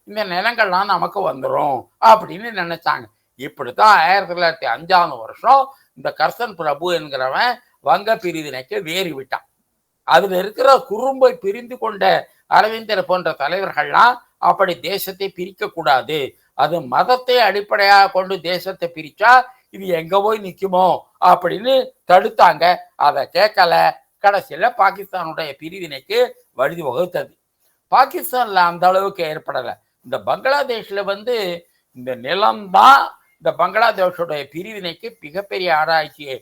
இந்த நிலங்கள்லாம் நமக்கு வந்துடும் அப்படின்னு நினைச்சாங்க. இப்படித்தான் 1905 இந்த கர்சன் பிரபு என்கிறவன் வங்க பிரிவினைக்கு வேறி விட்டான். அதுல இருக்கிற குறும்பை பிரிந்து கொண்ட அரவிந்தர் போன்ற தலைவர்கள்லாம் அப்படி தேசத்தை பிரிக்க கூடாது, அது மதத்தை அடிப்படையாக கொண்டு தேசத்தை பிரிச்சா இது எங்க போய் நிற்குமோ அப்படின்னு தடுத்தாங்க. அதை கேட்கல. கடைசியில பாகிஸ்தானுடைய பிரிவினைக்கு வழி வகுத்தது. பாகிஸ்தான்ல அந்த அளவுக்கு ஏற்படலை. இந்த பங்களாதேஷ்ல இந்த நிலம்தான் இந்த பங்களாதேஷோடைய பிரிவினைக்கு மிகப்பெரிய ஆராய்ச்சியை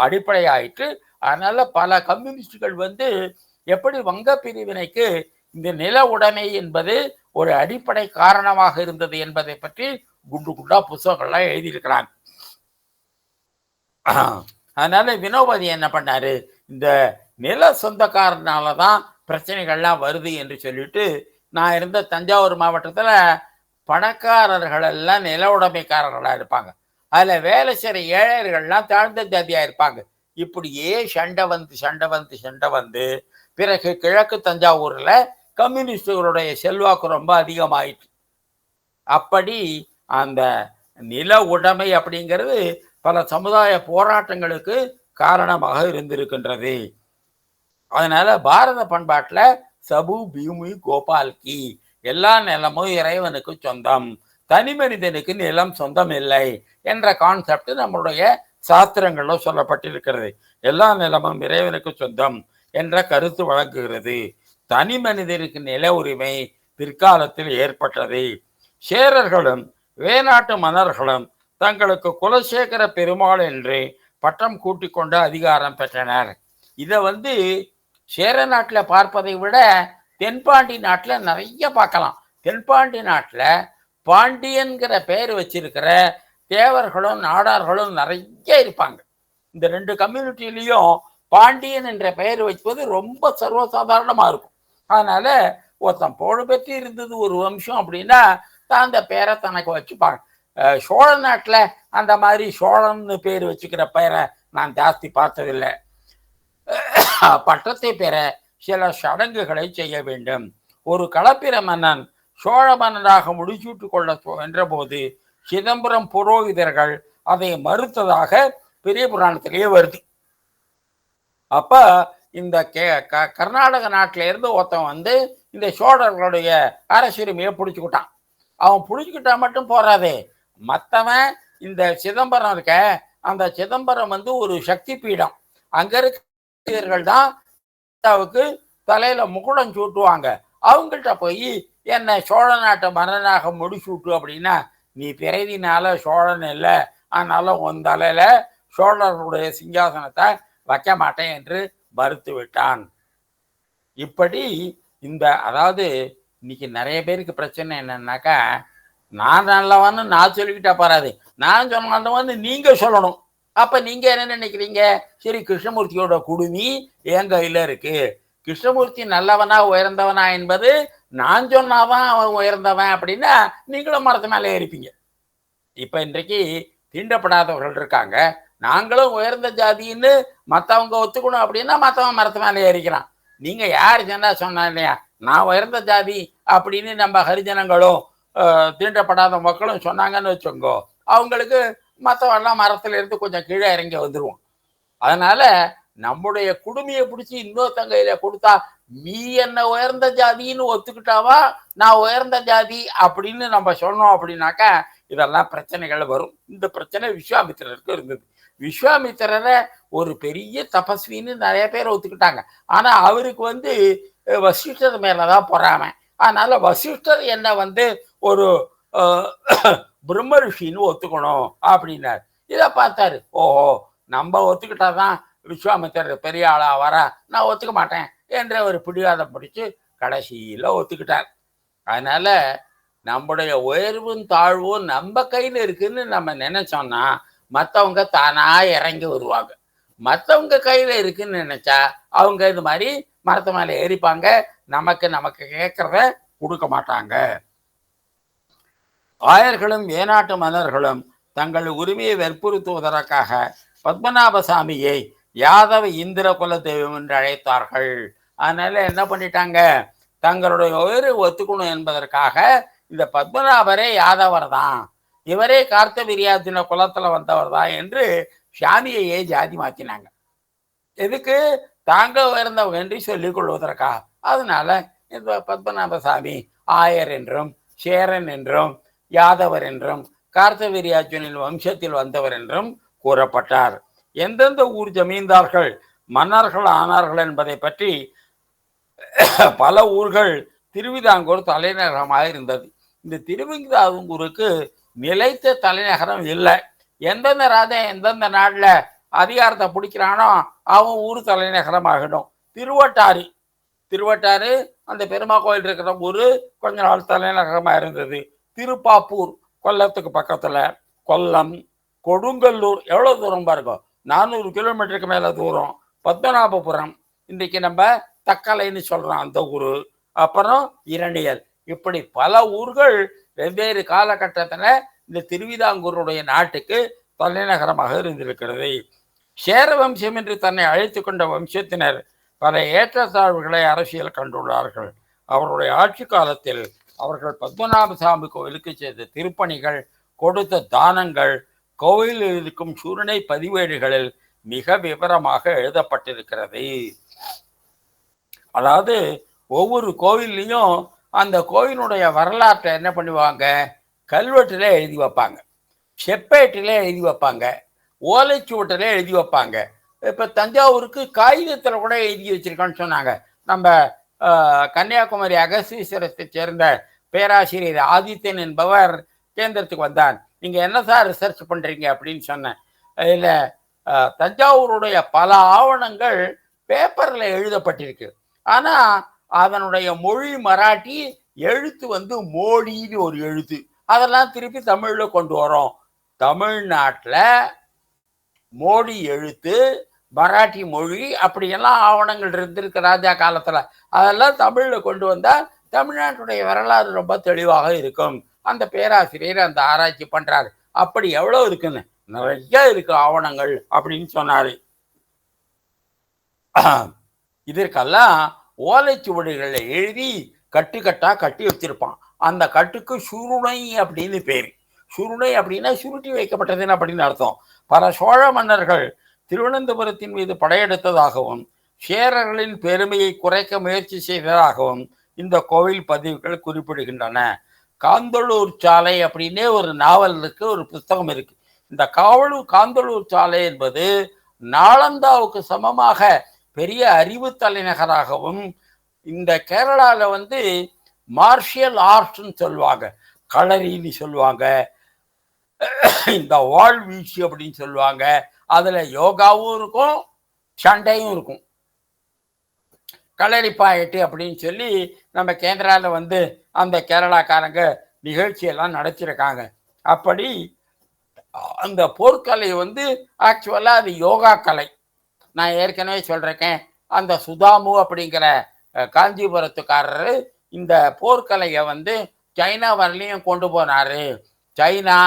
அடிப்படையாயிற்று. அதனால பல கம்யூனிஸ்டுகள் எப்படி வங்க பிரிவினைக்கு இந்த நில உடைமை என்பது ஒரு அடிப்படை காரணமாக இருந்தது என்பதை பற்றி குண்டு குண்டா புத்தகங்கள்லாம் எழுதியிருக்கிறாங்க. அதனால வினோபாதி என்ன பண்ணாரு, இந்த நில சொந்தக்காரனாலதான் பிரச்சனைகள்லாம் வருது என்று சொல்லிட்டு, நான் இருந்த தஞ்சாவூர் மாவட்டத்துல பணக்காரர்கள் எல்லாம் நில உடைமைக்காரர்களா இருப்பாங்க, அதுல வேலை செய்யற ஏழைகள்லாம் தாழ்ந்த ஜாதியா இருப்பாங்க. இப்படியே சண்டை வந்து பிறகு கிழக்கு தஞ்சாவூர்ல கம்யூனிஸ்டுகளுடைய செல்வாக்கு ரொம்ப அதிகமாயிற்று. அப்படி அந்த நில உடைமை அப்படிங்கிறது பல சமுதாய போராட்டங்களுக்கு காரணமாக இருந்திருக்கின்றது. அதனால பாரத பண்பாட்டில் சபு பூமி கோபால்கி, எல்லா நிலமும் இறைவனுக்கு சொந்தம், தனி மனிதனுக்கு நிலம் சொந்தம் இல்லை என்ற கான்செப்ட் நம்மளுடைய சாஸ்திரங்கள்ல சொல்லப்பட்டிருக்கிறது. எல்லா நிலமும் இறைவனுக்கு சொந்தம் என்ற கருத்து வழங்குகிறது. தனி மனிதனுக்கு நில உரிமை பிற்காலத்தில் ஏற்பட்டது. சேரர்களும் வேநாட்டு மன்னர்களும் தங்களுக்கு குலசேகர பெருமாள் என்று பட்டம் கூட்டிக் கொண்டு அதிகாரம் பெற்றனர். இதை சேர நாட்டில் பார்ப்பதை விட தென்பாண்டி நாட்டில் நிறைய பார்க்கலாம். தென்பாண்டி நாட்டில் பாண்டியன்கிற பெயர் வச்சிருக்கிற தேவர்களும் நாடார்களும் நிறைய இருப்பாங்க. இந்த 2 கம்யூனிட்டிலையும் பாண்டியன் என்ற பெயர் வைப்பது ரொம்ப சர்வசாதாரணமா இருக்கும். அதனால ஒருத்தன் புகழ் பெற்று இருந்தது ஒரு வம்சம் அப்படின்னா தான் அந்த பேரை தனக்கு வச்சுப்பாங்க. சோழ நாட்டில் அந்த மாதிரி சோழன்னு பேர் வச்சுக்கிற பெயரை நான் ஜாஸ்தி பார்த்ததில்லை. பட்டத்தை பெற சில சடங்குகளை செய்ய வேண்டும். ஒரு களப்பிர மன்னன் சோழ மன்னனாக முடிசூட்டு கொள்ள என்ற போது சிதம்பரம் புரோகிதர்கள் அதை மறுத்ததாக பெரிய புராணத்திலேயே வருது. அப்ப இந்த கர்நாடக நாட்டில இருந்து ஒருத்தன் வந்து இந்த சோழர்களுடைய அரசுரிமையை பிடிச்சுக்கிட்டான். அவன் பிடிச்சுக்கிட்டா மட்டும் போறாதே, மற்றவன் இந்த சிதம்பரம் இருக்க, அந்த சிதம்பரம் வந்து ஒரு சக்தி பீடம். அங்க இருக்கிறவர்கள் தான் தலையில முகுடம் சூட்டுவாங்க. அவங்கள்ட்ட போய் என்ன சோழ நாட்டை மன்னனாக முடிசூட்டு அப்படின்னா, நீ பிறவினால சோழன் இல்லை, அதனால உன் தலையில சோழர்களுடைய சிங்காசனத்தை வைக்க மாட்டேன் என்று மறுத்து விட்டான். இப்படி இந்த அதாவது இன்னைக்கு நிறைய பேருக்கு பிரச்சனை என்னன்னாக்கா, நான் நல்லவன்னு நான் சொல்லிக்கிட்டா பாராது, நான் சொன்னவன்னு நீங்க சொல்லணும். அப்ப நீங்க என்ன நினைக்கிறீங்க? சரி, கிருஷ்ணமூர்த்தியோட குடுமி என் கையில இருக்கு, கிருஷ்ணமூர்த்தி நல்லவனா உயர்ந்தவனா என்பது நான் சொன்னாதான் அவன் உயர்ந்தவன் அப்படின்னா நீங்களும் மரத்து மேலே ஏறிப்பீங்க. இப்ப இன்றைக்கு தீண்டப்படாதவர்கள் இருக்காங்க, நாங்களும் உயர்ந்த ஜாதின்னு மற்றவங்க ஒத்துக்கணும் அப்படின்னா மற்றவன் மரத்து மேலே ஏறிக்கிறான். நீங்க யார் சொன்னா இல்லையா நான் உயர்ந்த ஜாதி அப்படின்னு நம்ம ஹரிஜனங்களும் தீண்டப்படாத மக்களும் சொன்னாங்கன்னு வச்சுக்கோ, அவங்களுக்கு மற்றவெல்லாம் மரத்துல இருந்து கொஞ்சம் கீழே இறங்கி வந்துருவோம். அதனால நம்முடைய குடுமையை பிடிச்சி இன்னொருத்தங்கையில கொடுத்தா நீ என்ன உயர்ந்த ஜாதின்னு ஒத்துக்கிட்டாவா நான் உயர்ந்த ஜாதி அப்படின்னு நம்ம சொன்னோம் அப்படின்னாக்கா இதெல்லாம் பிரச்சனைகள் வரும். இந்த பிரச்சனை விஸ்வாமித்திரருக்கு இருந்தது. விஸ்வாமித்திரரை ஒரு பெரிய தபஸ்வின்னு நிறைய பேர் ஒத்துக்கிட்டாங்க. ஆனா அவருக்கு வந்து வசிஷ்டர் மேலதான் பொறாம. அதனால வசிஷ்டர் என்ன வந்து ஒரு பிரம்ம ரிஷின்னு ஒத்துக்கணும் அப்படின்னாரு. இதை பார்த்தாரு, ஓஹோ நம்ம ஒத்துக்கிட்டாதான் விஸ்வாமித்திரர் பெரிய ஆளா வர, நான் ஒத்துக்க மாட்டேன் என்ற ஒரு பிடிவாதம் பிடிச்சு கடைசியில ஒத்துக்கிட்டார். அதனால நம்முடைய உயர்வும் தாழ்வும் நம்ம கையில இருக்குன்னு நம்ம நினைச்சோம்னா மற்றவங்க தானா இறங்கி வருவாங்க. மற்றவங்க கையில இருக்குன்னு நினைச்சா அவங்க இது மாதிரி மரத்து மேலே ஏறிப்பாங்க, நமக்கு கேட்கறத கொடுக்க மாட்டாங்க. ஆயர்களும் ஏநாட்டு மன்னர்களும் தங்கள் உரிமையை வற்புறுத்துவதற்காக பத்மநாபசாமியை யாதவ இந்திர குல தெய்வம் என்று அழைத்தார்கள். அதனால என்ன பண்ணிட்டாங்க, தங்களுடைய உயிரை ஒத்துக்கணும் என்பதற்காக இந்த பத்மநாபரே யாதவர் தான், இவரே கார்த்தவீரியார்ஜுன குலத்துல வந்தவர் தான் என்று சாமியையே ஜாதி மாத்தினாங்க. எதுக்கு? தாங்க உயர்ந்தவங்க என்று சொல்லிக் கொள்வதற்காக. அதனால இந்த பத்மநாபசாமி ஆயர் என்றும் சேரன் என்றும் யாதவர் என்றும் கார்த்தவீரியார்ஜுனின் வம்சத்தில் வந்தவர் என்றும் கூறப்பட்டார். எந்தெந்த ஊர் ஜமீன்தார்கள் மன்னர்கள் ஆனார்கள் என்பதை பற்றி பல ஊர்கள் திருவிதாங்கூர் தலைநகரமாக இருந்தது. இந்த திருவிதாங்கூருக்கு நிலைத்த தலைநகரம் இல்லை. எந்தெந்த ராஜன் எந்தெந்த நாட்டில் அதிகாரத்தை பிடிக்கிறானோ அவன் ஊர் தலைநகரம் ஆகிடும். திருவட்டாறு அந்த பெருமா கோயில் இருக்கிற ஊர் கொஞ்ச நாள் தலைநகரமாக இருந்தது. திருப்பாப்பூர் கொல்லத்துக்கு பக்கத்துல, கொல்லம், கொடுங்கல்லூர் எவ்வளவு தூரம் பாருங்க, 400 கிலோமீட்டருக்கு மேல தூரம். பத்மநாபபுரம் இன்றைக்கு நம்ம தக்கலைன்னு சொல்றோம் அந்த ஊர், அப்புறம் இரணியல், இப்படி பல ஊர்கள் வெவ்வேறு காலகட்டத்தில் இந்த திருவிதாங்கூருடைய நாட்டுக்கு தலைநகரமாக இருந்திருக்கிறது. சேர வம்சம் என்று தன்னை அழைத்து கொண்ட வம்சத்தினர் பல ஏற்றத்தாழ்வுகளை அரசியல் கண்டுள்ளார்கள். அவருடைய ஆட்சி காலத்தில் அவர்கள் பத்மநாபசாமி கோவிலுக்கு செய்த திருப்பணிகள், கொடுத்த தானங்கள் கோவிலில் இருக்கும் சூரணை பதிவேடுகளில் மிக விவரமாக எழுதப்பட்டிருக்கிறது. அதாவது ஒவ்வொரு கோவில்லையும் அந்த கோவிலுடைய வரலாற்றை என்ன பண்ணுவாங்க, கல்வெட்டில் எழுதி வைப்பாங்க, செப்பேட்டில் எழுதி வைப்பாங்க, ஓலைச்சுவட்டில் எழுதி வைப்பாங்க. இப்போ தஞ்சாவூருக்கு காகிதத்தில் கூட எழுதி வச்சிருக்கான்னு சொன்னாங்க. நம்ம கன்னியாகுமரி அகஸ்தீஸ்வரத்தை சேர்ந்த பேராசிரியர் ஆதித்யன் என்பவர் கேந்திரத்துக்கு வந்தார். நீங்கள் என்ன சார் ரிசர்ச் பண்ணுறீங்க அப்படின்னு சொன்னேன். இல்லை, தஞ்சாவூருடைய பல ஆவணங்கள் பேப்பரில் எழுதப்பட்டிருக்கு, ஆனால் அதனுடைய மொழி மராட்டி, எழுத்து வந்து மோடின்னு ஒரு எழுத்து, அதெல்லாம் திருப்பி தமிழில் கொண்டு வரோம். தமிழ்நாட்டில் மோடி எழுத்து, மராட்டி மொழி, அப்படியெல்லாம் ஆவணங்கள் இருந்திருக்கு ராஜா காலத்தில். அதெல்லாம் தமிழில் கொண்டு வந்தால் தமிழ்நாட்டுடைய வரலாறு ரொம்ப தெளிவாக இருக்கும். அந்த பேராசிரியர் அந்த ஆராய்ச்சி பண்றாரு. அப்படி எவ்வளவு இருக்குன்னு நிறைய இருக்கு ஆவணங்கள் அப்படின்னு சொன்னாரு. இதற்கெல்லாம் ஓலைச்சுவடிகளில் எழுதி கட்டுக்கட்டா கட்டி வச்சிருப்பான். அந்த கட்டுக்கு சுருணை அப்படின்னு பேரு. சுருணை அப்படின்னா சுருட்டி வைக்கப்பட்டதுன்னு அப்படின்னு அர்த்தம். பல சோழ மன்னர்கள் திருவனந்தபுரத்தின் மீது படையெடுத்ததாகவும் சேரர்களின் பெருமையை குறைக்க முயற்சி செய்ததாகவும் இந்த கோவில் பதிவுகள் குறிப்பிடுகின்றன. காந்தளூர் சாலை அப்படின்னே ஒரு நாவல் இருக்கு, ஒரு புத்தகம் இருக்கு. இந்த காந்தளூர் சாலை என்பது நாளந்தாவுக்கு சமமாக பெரிய அறிவு தலைநகராகவும், இந்த கேரளால மார்ஷியல் ஆர்ட்ஸ்ன்னு சொல்லுவாங்க, களரின்னு சொல்லுவாங்க, இந்த வாழ்வீச்சு அப்படின்னு சொல்லுவாங்க. அதுல யோகாவும் இருக்கும், சண்டையும் இருக்கும். களரிப்பாயட்டு அப்படின்னு சொல்லி நம்ம கேந்திராவில் அந்த கேரளாக்காரங்க நிகழ்ச்சியெல்லாம் நடத்திருக்காங்க. அப்படி அந்த போர்க்கலை ஆக்சுவலா அது யோகா கலை. நான் ஏற்கனவே சொல்றேன், அந்த சுதாமு அப்படிங்கிற காஞ்சிபுரத்துக்காரரு இந்த போர்க்கலையை சைனா வரலையும் கொண்டு போனாரு. சைனா,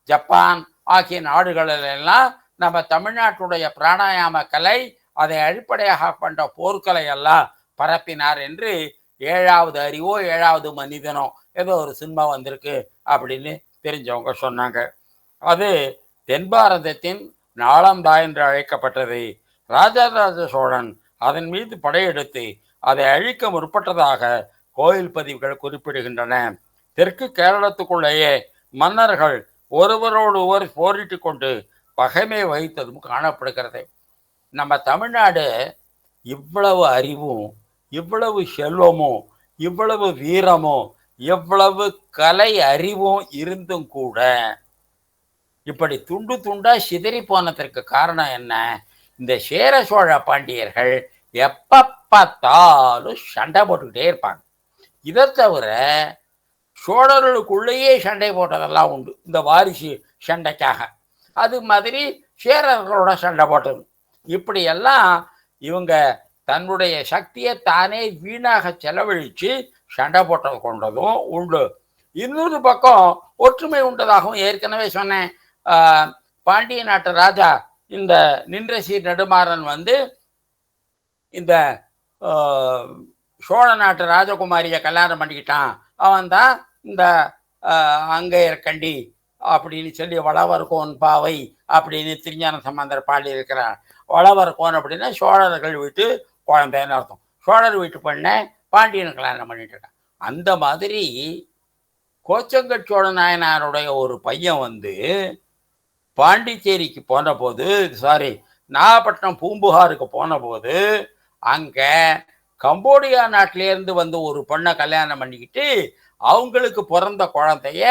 ஜப்பான் ஆகிய நாடுகளிலெல்லாம் நம்ம தமிழ்நாட்டுடைய பிராணாயாம கலை, அதை அடிப்படையாக கொண்ட போர்க்கலை எல்லாம் பரப்பினார் என்று 7வது அறிவோ 7வது மனிதனோ ஏதோ ஒரு சினிமா வந்திருக்கு அப்படின்னு தெரிஞ்சவங்க சொன்னாங்க. அது தென் பாரதத்தின் நாளந்தா என்று அழைக்கப்பட்டது. ராஜராஜ சோழன் அதன் மீது படையெடுத்து அதை அழிக்க முற்பட்டதாக கோயில் பதிவுகள் குறிப்பிடுகின்றன. தெற்கு கேரளத்துக்குள்ளேயே மன்னர்கள் ஒருவரோடு ஒருவர் போரிட்டு கொண்டு பகைமை வகித்ததும் காணப்படுகிறது. நம்ம தமிழ்நாடு இவ்வளவு அறிவும், இவ்வளவு செல்வமும், இவ்வளவு வீரமும், எவ்வளவு கலை அறிவும் இருந்தும் கூட இப்படி துண்டு துண்டா சிதறி போனதற்கு காரணம் என்ன? இந்த சேர சோழ பாண்டியர்கள் எப்ப பார்த்தாலும் சண்டை போட்டுக்கிட்டே இருப்பாங்க. இதை தவிர சோழர்களுக்குள்ளேயே சண்டை போட்டதெல்லாம் உண்டு, இந்த வாரிசு சண்டைக்காக. அது மாதிரி சேரர்களோட சண்டை போட்டது. இப்படியெல்லாம் இவங்க தன்னுடைய சக்தியை தானே வீணாக செலவழித்து சண்டை போட்டது கொண்டதும் உண்டு. இன்னொரு பக்கம் ஒற்றுமை உண்டதாகவும் ஏற்கனவே சொன்னேன். பாண்டிய நாட்டு ராஜா இந்த நின்றசீர் நெடுமாறன் இந்த சோழ நாட்டு ராஜகுமாரியை கல்யாணம் பண்ணிக்கிட்டான். அவன் தான் இந்த அங்கையர்கண்டி அப்படின்னு சொல்லி வளவர்கோன் பாவை அப்படின்னு திருஞான சம்பந்தர் பாடி இருக்கிறார். வளவர்கோன் அப்படின்னா சோழர்கள் வீட்டு குழந்தைன்னு அர்த்தம். சோழர் வீட்டு பெண்ணை பாண்டியன் கல்யாணம் பண்ணிட்டு இருக்கான். அந்த மாதிரி கோச்சங்கட் சோழ நாயனாருடைய ஒரு பையன் பாண்டிச்சேரிக்கு போன போது, நாகப்பட்டினம் பூம்புகாருக்கு போன போது, அங்க கம்போடியா நாட்டிலேருந்து ஒரு பொண்ணை கல்யாணம் பண்ணிக்கிட்டு அவங்களுக்கு பிறந்த குழந்தைய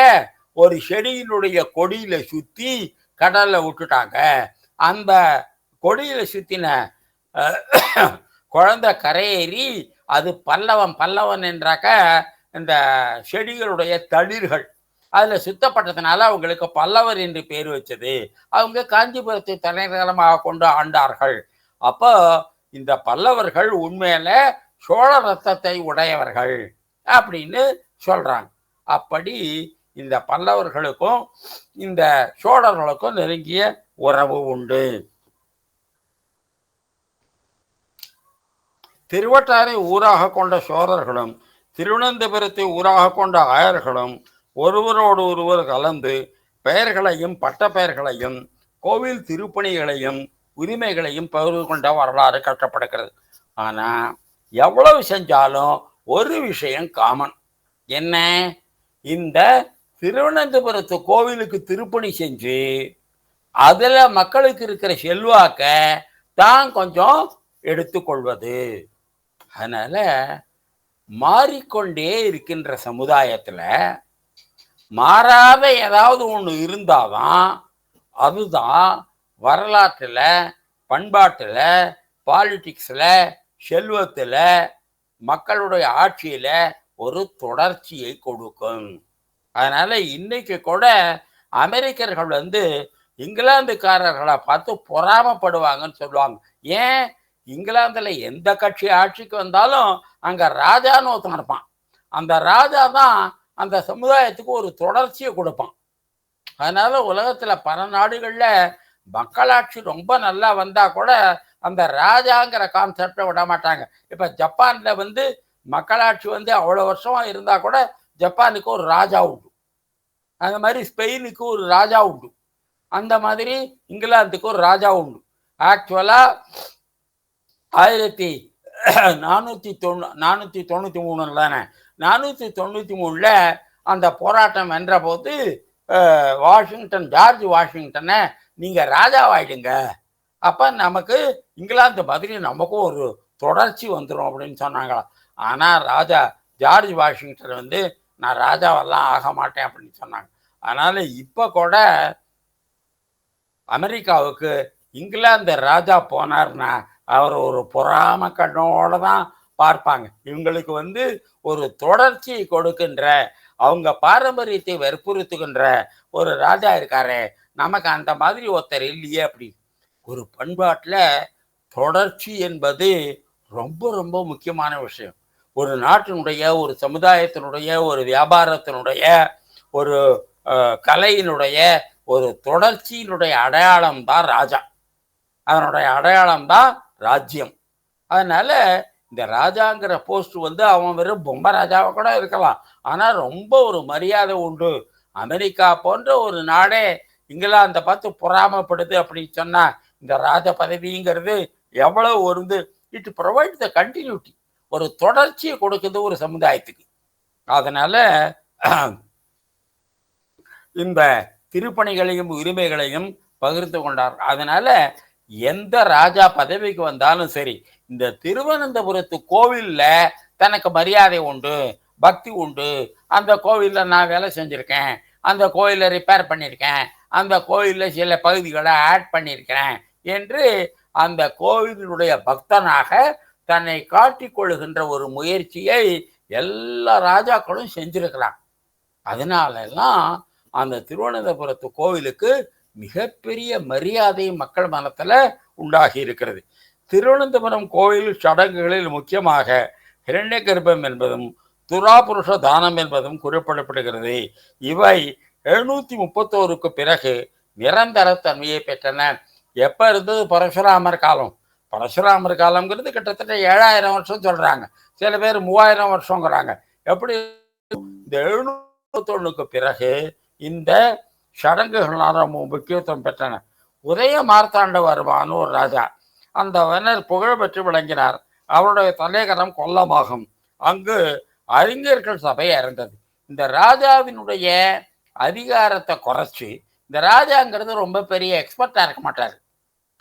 ஒரு செடியினுடைய கொடியில சுத்தி கடல்ல விட்டுட்டாங்க. அந்த கொடியில சுத்தின குழந்தை கரையேறி அது பல்லவன் என்றாக்க இந்த செடிகளுடைய தளிர்கள் அதுல சுத்தப்பட்டதுனால அவங்களுக்கு பல்லவர் என்று பேர் வச்சது. அவங்க காஞ்சிபுரத்தை தலைநகரமாக கொண்டு ஆண்டார்கள். அப்போ இந்த பல்லவர்கள் உண்மையில சோழ ரத்தத்தை உடையவர்கள் அப்படின்னு சொல்றாங்க. அப்படி இந்த பல்லவர்களுக்கும் இந்த சோழர்களுக்கும் நெருங்கிய உறவு உண்டு. திருவட்டாரை ஊராக கொண்ட சோழர்களும் திருவனந்தபுரத்தை ஊராக கொண்ட ஆயர்களும் ஒருவரோடு ஒருவர் கலந்து பெயர்களையும் பட்ட பெயர்களையும் கோவில் திருப்பணிகளையும் உரிமைகளையும் பகிர்ந்து கொண்ட வரலாறு கட்டப்படுகிறது. ஆனா எவ்வளவு செஞ்சாலும் ஒரு விஷயம் காமன். என்ன? இந்த திருவனந்தபுரத்து கோவிலுக்கு திருப்பணி செஞ்சு அதுல மக்களுக்கு இருக்கிற செல்வாக்க தான் கொஞ்சம் எடுத்துக்கொள்வது. அதனால மாறிக்கொண்டே இருக்கின்ற சமுதாயத்துல மாறாத ஏதாவது ஒன்று இருந்தாதான் அதுதான் வரலாற்றுல, பண்பாட்டுல, பாலிட்டிக்ஸ்ல, செல்வத்துல, மக்களுடைய ஆட்சியில ஒரு தொடர்ச்சியை கொடுக்கும். அதனால இன்னைக்கு கூட அமெரிக்கர்கள் இங்கிலாந்துக்காரர்களை பார்த்து பொறாமப்படுவாங்கன்னு சொல்லுவாங்க. ஏன்? இங்கிலாந்துல எந்த கட்சி ஆட்சிக்கு வந்தாலும் அங்க ராஜான்னு ஒருத்தன் இருப்பான். அந்த ராஜா தான் அந்த சமுதாயத்துக்கு ஒரு தொடர்ச்சியை கொடுப்பான். அதனால உலகத்துல பல நாடுகள்ல மக்களாட்சி ரொம்ப நல்லா வந்தா கூட அந்த ராஜாங்கிற கான்செப்டை விட மாட்டாங்க. இப்ப ஜப்பான்ல மக்களாட்சி அவ்வளவு வருஷமா இருந்தா கூட ஜப்பானுக்கு ஒரு ராஜா உண்டு. அந்த மாதிரி ஸ்பெயினுக்கு ஒரு ராஜா உண்டு, அந்த மாதிரி இங்கிலாந்துக்கு ஒரு ராஜா உண்டு. ஆக்சுவலா 1493 தானே, 493 அந்த போராட்டம் வென்ற போது வாஷிங்டன், ஜார்ஜ் வாஷிங்டனை நீங்க ராஜாவாயிடுங்க, அப்ப நமக்கு இங்கிலாந்து மாதிரி நமக்கும் ஒரு தொடர்ச்சி வந்துடும் அப்படின்னு சொன்னாங்களாம். ஆனா ராஜா ஜார்ஜ் வாஷிங்டன் வந்து நான் ராஜாவெல்லாம் ஆக மாட்டேன் அப்படின்னு சொன்னாங்க. அதனால இப்ப கூட அமெரிக்காவுக்கு இங்கிலாந்து ராஜா போனார்னா அவர் ஒரு பொறாம கண்ணோட தான் பார்ப்பாங்க. இவங்களுக்கு வந்து ஒரு தொடர்ச்சியை கொடுக்கின்ற, அவங்க பாரம்பரியத்தை வற்புறுத்துகின்ற ஒரு ராஜா இருக்காரு, நமக்கு அந்த மாதிரி ஒருத்தர் இல்லையே. அப்படி ஒரு பண்பாட்டில் தொடர்ச்சி என்பது ரொம்ப ரொம்ப முக்கியமான விஷயம். ஒரு நாட்டினுடைய, ஒரு சமுதாயத்தினுடைய, ஒரு வியாபாரத்தினுடைய, ஒரு கலையினுடைய ஒரு தொடர்ச்சியினுடைய அடையாளம் தான் ராஜா, அதனுடைய அடையாளம் தான் ராஜ்யம். அதனால இந்த ராஜாங்கிற போஸ்ட் வந்து அவன் வெறும் பொம்மை ராஜாவை கூட இருக்கலாம், ஆனால் ரொம்ப ஒரு மரியாதை உண்டு. அமெரிக்கா போன்ற ஒரு நாடே இங்கிலாந்தை பார்த்து பொறாமப்படுது அப்படின்னு சொன்னா இந்த ராஜ பதவிங்கிறது எவ்வளவு ஒரு இட் ப்ரொவைட் த கண்டினியூட்டி, ஒரு தொடர்ச்சியை கொடுக்குது ஒரு சமுதாயத்துக்கு. அதனால இந்த திருப்பணிகளையும் உரிமைகளையும் பகிர்ந்து கொண்டார். அதனால எந்த ராஜா பதவிக்கு வந்தாலும் சரி, இந்த திருவனந்தபுரத்து கோவில்ல தனக்கு மரியாதை உண்டு, பக்தி உண்டு. அந்த கோவில்ல நான் வேலை செஞ்சிருக்கேன், அந்த கோயிலை ரிப்பேர் பண்ணியிருக்கேன், அந்த கோயிலில் சில பகுதிகளை ஆட் பண்ணியிருக்கிறேன் என்று அந்த கோவிலுடைய பக்தனாக தன்னை காட்டிக்கொள்ளுகின்ற ஒரு முயற்சியை எல்லா ராஜாக்களும் செஞ்சிருக்கிறாங்க. அதனாலெல்லாம் அந்த திருவனந்தபுரத்து கோவிலுக்கு மிகப்பெரிய மரியாதை மக்கள் மனத்தில் உண்டாகி இருக்கிறது. திருவனந்தபுரம் கோவில் சடங்குகளில் முக்கியமாக ஹிரண்ய கர்ப்பம் என்பதும் துராபுருஷ தானம் என்பதும் குறிப்பிடப்படுகிறது. இவை 731 பிறகு நிரந்தர தன்மையை பெற்றன. எப்ப இருந்தது? பரசுராமர் காலம். பரசுராமர் காலம்ங்கிறது கிட்டத்தட்ட 7000 வருஷம் சொல்றாங்க, சில பேர் 3000 வருஷங்கிறாங்க. எப்படி இந்த 731 பிறகு இந்த சடங்குகளால் முக்கியத்துவம் பெற்றன. உதய மார்த்தாண்டவர்மான்னு ஒரு ராஜா, அந்த வனர் புகழ் பெற்று விளங்கினார். அவருடைய தலைநகரம் கொல்லமாகும். அங்கு அறிஞர்கள் சபை இருந்தது. இந்த ராஜாவினுடைய அதிகாரத்தை குறைச்சி, இந்த ராஜாங்கிறது ரொம்ப பெரிய எக்ஸ்பர்ட்டா இருக்க மாட்டார்,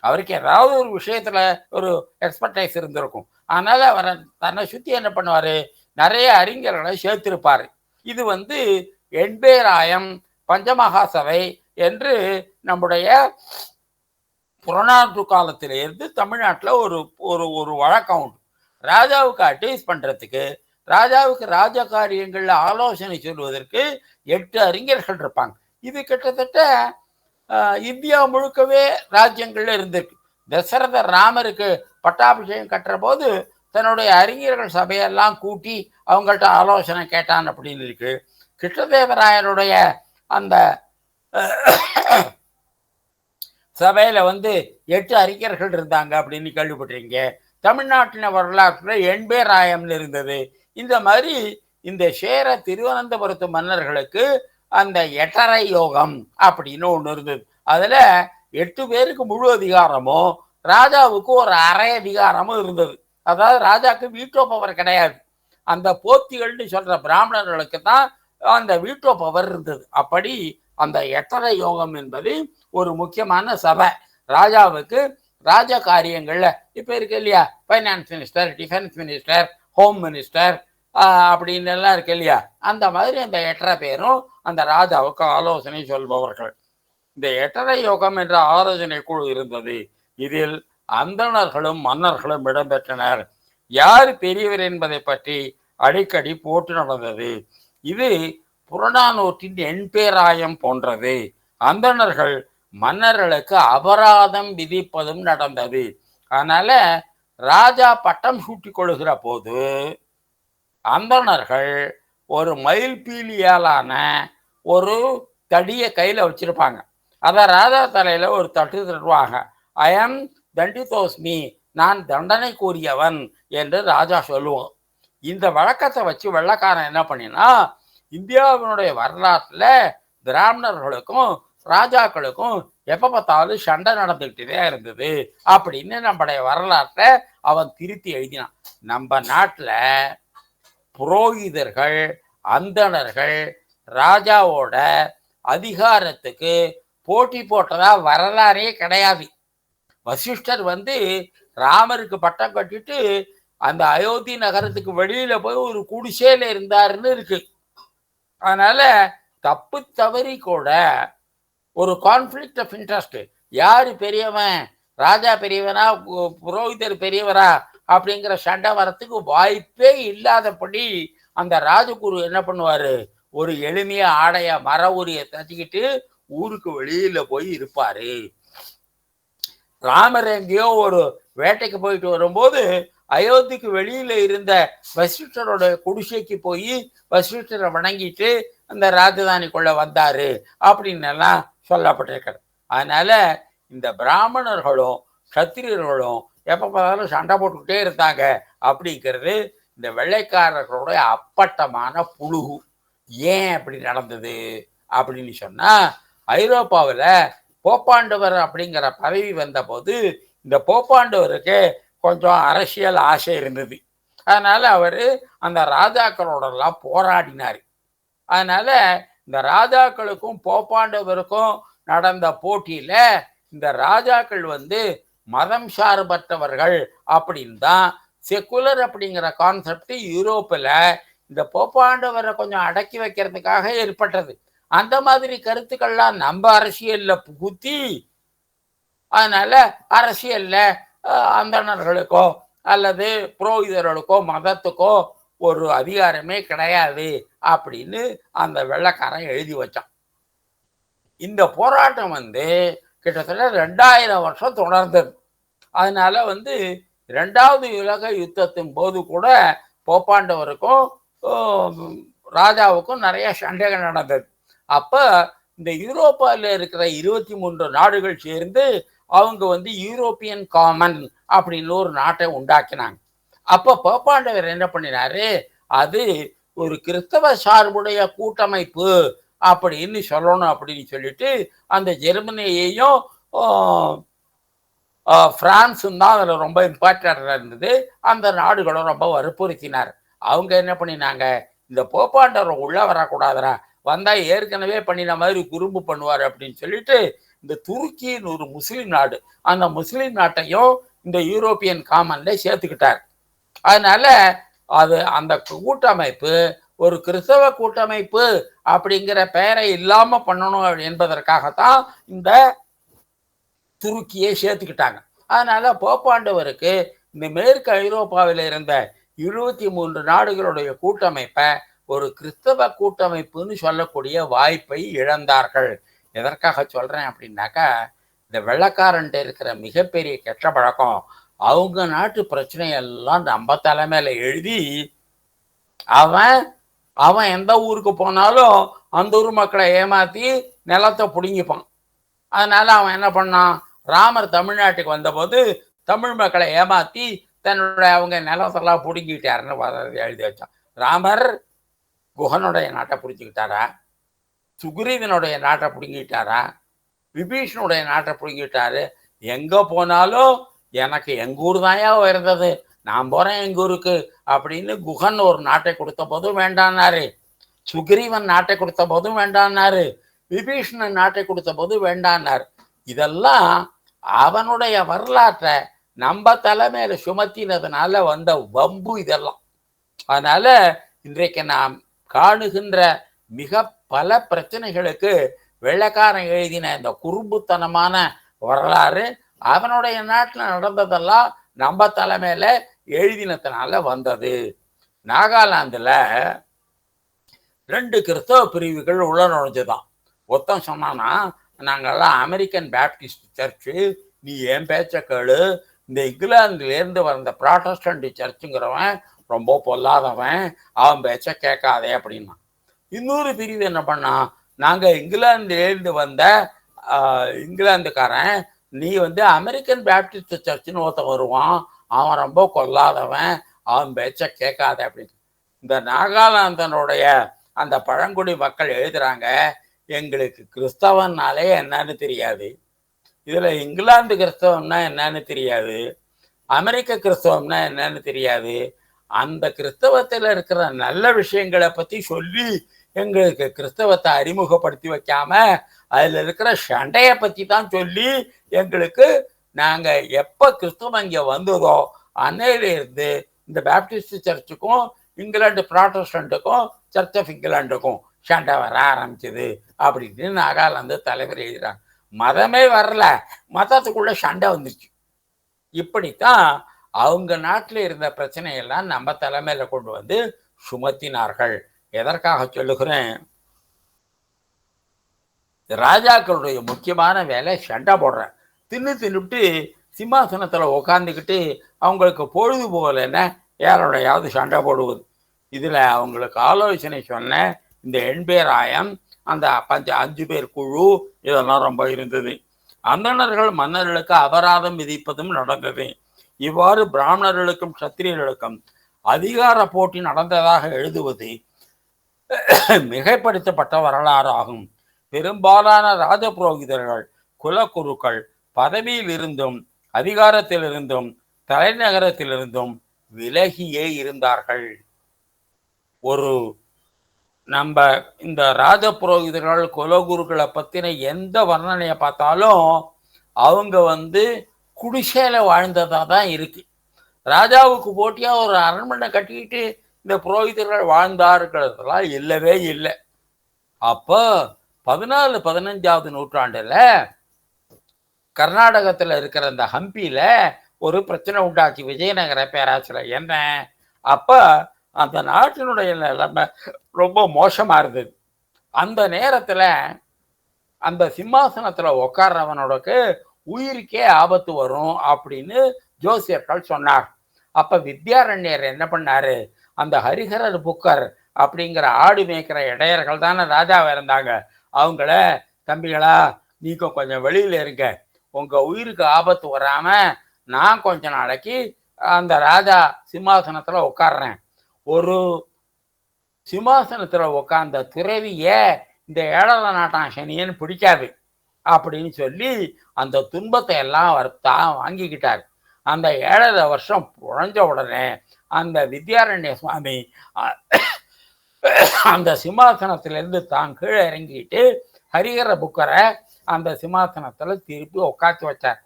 அவருக்கு ஏதாவது ஒரு விஷயத்துல ஒரு எக்ஸ்பர்டைஸ் இருந்திருக்கும். அதனால அவர் தன்னை சுத்தி என்ன பண்ணுவாரு, நிறைய அறிஞர்களை சேர்த்திருப்பாரு. இது வந்து எண்பேராயம் பஞ்சமகா சபை என்று நம்முடைய புறநானூற்று காலத்திலிருந்து தமிழ்நாட்டில் ஒரு ஒரு ஒரு வழக்கம் உண்டு. ராஜாவுக்கு அட்வைஸ் பண்றதுக்கு, ராஜாவுக்கு ராஜ காரியங்கள்ல ஆலோசனை சொல்வதற்கு 8 அறிஞர்கள் இருப்பாங்க. இது கிட்டத்தட்ட இந்தியா முழுக்கவே ராஜ்யங்கள்ல இருந்திருக்கு. தசரதர் ராமருக்கு பட்டாபிஷேகம் கட்டுற போது தன்னுடைய அறிஞர்கள் சபையெல்லாம் கூட்டி அவங்கள்ட்ட ஆலோசனை கேட்டான் அப்படின்னு இருக்கு. கிருஷ்ணதேவராயருடைய அந்த சபையில வந்து 8 அறிஞர்கள் இருந்தாங்க அப்படின்னு கேள்விப்பட்டிருக்கீங்க. தமிழ்நாட்டின வரலாற்றுல 80 இருந்தது. இந்த மாதிரி இந்த சேர திருவனந்தபுரத்து மன்னர்களுக்கு அந்த 8.5 யோகம் அப்படின்னு ஒன்று இருந்தது. அதுல 8 பேருக்கு முழு அதிகாரமும், ராஜாவுக்கு ஒரு அரை அதிகாரமும் இருந்தது. அதாவது ராஜாக்கு வீட்டோ பவர் கிடையாது, அந்த போத்திகள்னு சொல்ற பிராமணர்களுக்கு தான் அந்த வீட்டோ பவர் இருந்தது. அப்படி அந்த 8.5 யோகம் என்பது ஒரு முக்கியமான சபை. ராஜாவுக்கு ராஜ காரியங்கள்ல இப்ப இருக்கு இல்லையா, finance minister, defence minister, home minister அப்படின்னு எல்லாம் இருக்கு இல்லையா, அந்த மாதிரி அந்த 8.5 பேரும் அந்த ராஜாவுக்கு ஆலோசனை சொல்பவர்கள். இந்த 8.5 யோகம் என்ற ஆலோசனை குழு இருந்தது. இதில் அந்தணர்களும் மன்னர்களும் இடம்பெற்றனர். யார் பெரியவர் என்பதை பற்றி அடிக்கடி போட்டு நடந்தது. இது புறநானூற்றின் எண்பேராயம் போன்றது. அந்தணர்கள் மன்னர்களுக்கு அபராதம் விதிப்பதும் நடந்தது. அதனால ராஜா பட்டம் சூட்டி கொள்கிற போது அந்தணர்கள் ஒரு மயில் பீலியாலான ஒரு தடியை கையில வச்சிருப்பாங்க. அதை ராஜா தலையில ஒரு தட்டு தட்டுவாங்க. ஐ எம் தண்டிதோஸ்மி, நான் தண்டனை கூறியவன் என்று ராஜா சொல்லுவோம். இந்த வழக்கத்தை வச்சு வெள்ளக்காரன் என்ன பண்ணினா, இந்தியாவினுடைய வரலாற்றுல பிராமணர்களுக்கும் ராஜாக்களுக்கும் எப்ப பார்த்தாலும் சண்டை நடந்துகிட்டே இருந்தது அப்படின்னு நம்முடைய வரலாற்றை அவன் திருத்தி எழுதினான். நம்ம நாட்டுல புரோகிதர்கள், அந்தணர்கள் ராஜாவோட அதிகாரத்துக்கு போட்டி போட்டதா வரலாறே கிடையாது. வசிஷ்டர் ராமருக்கு பட்டம் கட்டிட்டு அந்த அயோத்தி நகரத்துக்கு வெளியில போய் ஒரு குடிசையில இருந்தாருன்னு இருக்கு. அதனால தப்பு தவறி கூட ஒரு கான்ஃபிளிக்ட் ஆஃப் இன்ட்ரெஸ்ட், யாரு பெரியவன், ராஜா பெரியவனா புரோகிதர் பெரியவரா அப்படிங்கிற சண்டை வரத்துக்கு வாய்ப்பே இல்லாதபடி அந்த ராஜகுரு என்ன பண்ணுவாரு, ஒரு எளிமைய ஆடைய மர உரிய தச்சுக்கிட்டு ஊருக்கு வெளியில போய் இருப்பாரு. ராமர் எங்கேயோ ஒரு வேட்டைக்கு போயிட்டு வரும்போது அயோத்திக்கு வெளியில இருந்த வசிஷ்டரோட குடிசைக்கு போய் வசிஷ்டரை வணங்கிட்டு அந்த ராஜதானிக்குள்ள வந்தாரு அப்படின்னு எல்லாம் சொல்லப்பட்டிருக்கிறது. அதனால இந்த பிராமணர்களும் சத்திரியர்களும் எப்ப பார்த்தாலும் சண்டை போட்டுக்கிட்டே இருந்தாங்க அப்படிங்கிறது இந்த வெள்ளைக்காரர்களுடைய அப்பட்டமான புழுகு. ஏன் அப்படி நடந்தது அப்படின்னு சொன்னா, ஐரோப்பாவில் போப்பாண்டவர் அப்படிங்கிற பதவி வந்த போது இந்த போப்பாண்டவருக்கு கொஞ்சம் அரசியல் ஆசை இருந்தது. அதனால அவரு அந்த ராஜாக்களோடலாம் போராடினார். அதனால இந்த ராஜாக்களுக்கும் போப்பாண்டவருக்கும் நடந்த போட்டியில இந்த ராஜாக்கள் மதம் சார்பற்றவர்கள் அப்படின்னு தான், செக்குலர் அப்படிங்கிற கான்செப்ட் யூரோப்பில் இந்த போப்பாண்டவரை கொஞ்சம் அடக்கி வைக்கிறதுக்காக ஏற்பட்டது. அந்த மாதிரி கருத்துக்கள்லாம் நம்ம அரசியல்ல புகுத்தி, அதனால அரசியல்ல அந்தணர்களுக்கோ அல்லது புரோகிதர்களுக்கோ மதத்துக்கோ ஒரு அதிகாரமே கிடையாது அப்படின்னு அந்த வெள்ளைக்காரன் எழுதி வச்சான். இந்த போராட்டம் கிட்டத்தட்ட 2000 வருஷம் தொடர்ந்தது. அதனால இரண்டாவது உலக யுத்தத்தின் போது கூட போப்பாண்டவருக்கும் ராஜாவுக்கும் நிறைய சண்டைகள் நடந்தது. அப்ப இந்த யூரோப்பாவில் இருக்கிற 23 நாடுகள் சேர்ந்து அவங்க யூரோப்பியன் காமன் அப்படின்னு ஒரு நாட்டை உண்டாக்கினாங்க. அப்ப போப்பாண்டவர் என்ன பண்ணினாரு, அது ஒரு கிறிஸ்தவ சார்புடைய கூட்டமைப்பு அப்படின்னு சொல்லணும் அப்படின்னு சொல்லிட்டு அந்த ஜெர்மனியையும் பிரான்ஸும் தான் அதில் ரொம்ப இம்பார்ட்டண்டாக இருந்தது. அந்த நாடுகளும் ரொம்ப வற்புறுத்தினார். அவங்க என்ன பண்ணினாங்க, இந்த போப்பாண்டவர் உள்ள வரக்கூடாதுரா, வந்தா ஏற்கனவே பண்ணின மாதிரி குறும்பு பண்ணுவார் அப்படின்னு சொல்லிட்டு இந்த துருக்கின்னு ஒரு முஸ்லீம் நாடு, அந்த முஸ்லீம் நாட்டையும் இந்த யூரோப்பியன் காமன்ல சேர்த்துக்கிட்டார். அதனால அது அந்த கூட்டமைப்பு ஒரு கிறிஸ்தவ கூட்டமைப்பு அப்படிங்கிற பெயரை இல்லாம பண்ணணும் என்பதற்காகத்தான் இந்த துருக்கியை சேர்த்துக்கிட்டாங்க. அதனால போப்பாண்டவருக்கு இந்த மேற்கு ஐரோப்பாவில் இருந்த 23 நாடுகளுடைய கூட்டமைப்பை ஒரு கிறிஸ்தவ கூட்டமைப்புன்னு சொல்லக்கூடிய வாய்ப்பை இழந்தார்கள். எதற்காக சொல்றேன் அப்படின்னாக்கா, இந்த வெள்ளைக்காரன்ட்டு இருக்கிற மிகப்பெரிய கெட்ட பழக்கம், அவங்க நாட்டு பிரச்சனையெல்லாம் நம்ம தலைமையில எழுதி அவன் அவன் எந்த ஊருக்கு போனாலும் அந்த ஊர் மக்களை ஏமாத்தி நிலத்தை பிடுங்கிப்பான். அதனால அவன் என்ன பண்ணான், ராமர் தமிழ்நாட்டுக்கு வந்தபோது தமிழ் மக்களை ஏமாத்தி தன்னுடைய அவங்க நிலத்தெல்லாம் பிடுங்கிட்டாருன்னு எழுதி வச்சான். ராமர் குஹனுடைய நாட்டை பிடிச்சிக்கிட்டாரா, சுக்ரீவனுடைய நாட்டை பிடுங்கிட்டாரா, விபீஷனுடைய நாட்டை பிடுங்கிட்டாரு. எங்க போனாலும் எனக்கு எங்க ஊர் தாயா இருந்தது, நான் போறேன் எங்க ஊருக்கு அப்படின்னு குஹன் ஒரு நாட்டை கொடுத்த போதும் வேண்டான்னாரு, சுக்ரீவன் நாட்டை கொடுத்த போதும் வேண்டான்னாரு, விபீஷணன் நாட்டை கொடுத்த போது வேண்டான்னாரு. இதெல்லாம் அவனுடைய வரலாற்றை நம்ம தலைமையில சுமத்தினதுனால வந்த வம்பு இதெல்லாம். அதனால இன்றைக்கு நாம் காணுகின்ற மிக பல பிரச்சனைகளுக்கு வெள்ளைக்காரன் எழுதின இந்த குறும்புத்தனமான வரலாறு அவனுடைய நாட்டில் நடந்ததெல்லாம் நம்ம தலைமையில எழுதினதுனால வந்தது. நாகாலாந்துல 2 கிறிஸ்தவ பிரிவுகள் உள்ள நுழைஞ்சுதான். ஒருத்தன் சொன்னான்னா, நாங்கள்லாம் அமெரிக்கன் பேப்டிஸ்ட் சர்ச்சு, நீ என் பேச்ச கேளு, இந்த இங்கிலாந்துலேருந்து வந்த ப்ராட்டஸ்டன்ட் சர்ச்சுங்கிறவன் ரொம்ப பொல்லாதவன், அவன் பேச்ச கேட்காதே அப்படின்னா. இன்னொரு பிரிவு என்ன பண்ணா, நாங்கள் இங்கிலாந்துலேருந்து வந்த இங்கிலாந்துக்காரன், நீ அமெரிக்கன் பேப்டிஸ்ட் சர்ச்சுன்னு ஒருத்தன் வருவான், அவன் ரொம்ப கொல்லாதவன், அவன் பேச்ச கேட்காத அப்படின்னு. இந்த நாகாலாந்தனுடைய அந்த பழங்குடி மக்கள் எழுதுறாங்க, எங்களுக்கு கிறிஸ்தவன்னாலே என்னன்னு தெரியாது, இதுல இங்கிலாந்து கிறிஸ்தவம்னா என்னன்னு தெரியாது, அமெரிக்க கிறிஸ்தவம்னா என்னன்னு தெரியாது. அந்த கிறிஸ்தவத்தில் இருக்கிற நல்ல விஷயங்களை பத்தி சொல்லி எங்களுக்கு கிறிஸ்தவத்தை அறிமுகப்படுத்தி வைக்காம அதுல இருக்கிற சண்டைய பத்தி தான் சொல்லி எங்களுக்கு, நாங்க எப்ப கிறிஸ்தவம் இங்க வந்ததோ அன்னையில இருந்து இந்த பேப்டிஸ்ட் சர்ச்சுக்கும் இங்கிலாந்து ப்ராட்டஸ்டன்ட்டுக்கும் சர்ச் ஆஃப் இங்கிலாண்டுக்கும் சண்டை வர ஆரம்பிச்சது அப்படின்னு நாகாலாந்து தலைவர் எழுதுறாங்க. மதமே வரல, மதத்துக்குள்ள சண்டை வந்துச்சு. இப்படித்தான் அவங்க நாட்டில் இருந்த பிரச்சனையெல்லாம் நம்ம தலைமையில கொண்டு வந்து சுமத்தினார்கள். எதற்காக சொல்லுகிறேன், ராஜாக்களுடைய முக்கியமான வேலை சண்டை போடுறேன். தின்னுட்டு சிம்மாசனத்துல உக்காந்துக்கிட்டு அவங்களுக்கு பொழுது போகலன்னா யாரோடையாவது சண்டை போடுவது. இதுல அவங்களுக்கு ஆலோசனை சொன்ன இந்த எண்பேராயம், அந்த 5 பேர் குழு, இதெல்லாம் ரொம்ப இருந்தது. அந்தணர்கள் மன்னர்களுக்கு அபராதம் விதிப்பதும் நடந்தது. இவ்வாறு பிராமணர்களுக்கும் சத்திரியர்களுக்கும் அதிகார போட்டி நடந்ததாக எழுதுவது மிகைப்படுத்தப்பட்ட வரலாறு ஆகும். பெரும்பாலான ராஜபுரோகிதர்கள் குலக்குருக்கள் பதவியில் இருந்தும் அதிகாரத்திலிருந்தும் தலைநகரத்திலிருந்தும் விலகியே இருந்தார்கள். ஒரு நம்ம இந்த ராஜபுரோகிதர்கள் குலகுருக்களை பத்தின எந்த வர்ணனையை பார்த்தாலும் அவங்க குடிசையில வாழ்ந்ததா தான் இருக்கு. ராஜாவுக்கு போட்டியா ஒரு அரண்மனை கட்டிக்கிட்டு இந்த புரோகிதர்கள் வாழ்ந்தாருக்கிறதுலாம் இல்லவே இல்லை. அப்போ 14-15ஆவது நூற்றாண்டுல கர்நாடகத்துல இருக்கிற இந்த ஹம்பியில ஒரு பிரச்சனை உண்டாச்சு விஜயநகர பேராட்சியில. என்ன, அப்ப அந்த நாட்டினுடைய நிலைமை ரொம்ப மோசமா இருந்தது. அந்த நேரத்துல அந்த சிம்மாசனத்துல உட்கார்றவனோடக்கு உயிருக்கே ஆபத்து வரும் அப்படின்னு ஜோசியர்கள் சொன்னார். அப்ப வித்யாரண்யர் என்ன பண்ணாரு, அந்த ஹரிஹரர் புக்கர் அப்படிங்கிற ஆடு மேய்க்கிற இடையர்கள் தானே ராஜாவா இருந்தாங்க, அவங்கள, தம்பிகளா நீங்க கொஞ்சம் வெளியில இருங்க, உங்க உயிருக்கு ஆபத்து வராம நான் கொஞ்ச நாளைக்கு அந்த ராஜா சிம்மாசனத்துல உட்கார்றேன். ஒரு சிம்மாசனத்துல உட்கார்ந்த துறவிய இந்த ஏழரை நாட்டான் சனியன்னு பிடிக்காது அப்படின்னு சொல்லி அந்த துன்பத்தை எல்லாம் அவர் தான் வாங்கிக்கிட்டார். அந்த 7.5 வருஷம் புழஞ்ச உடனே அந்த வித்யாரண்ய சுவாமி அந்த சிம்மாசனத்திலிருந்து தான் கீழே இறங்கிட்டு ஹரிஹர புக்கரை அந்த சிம்மாசனத்துல திருப்பி உட்காந்து வச்சார்.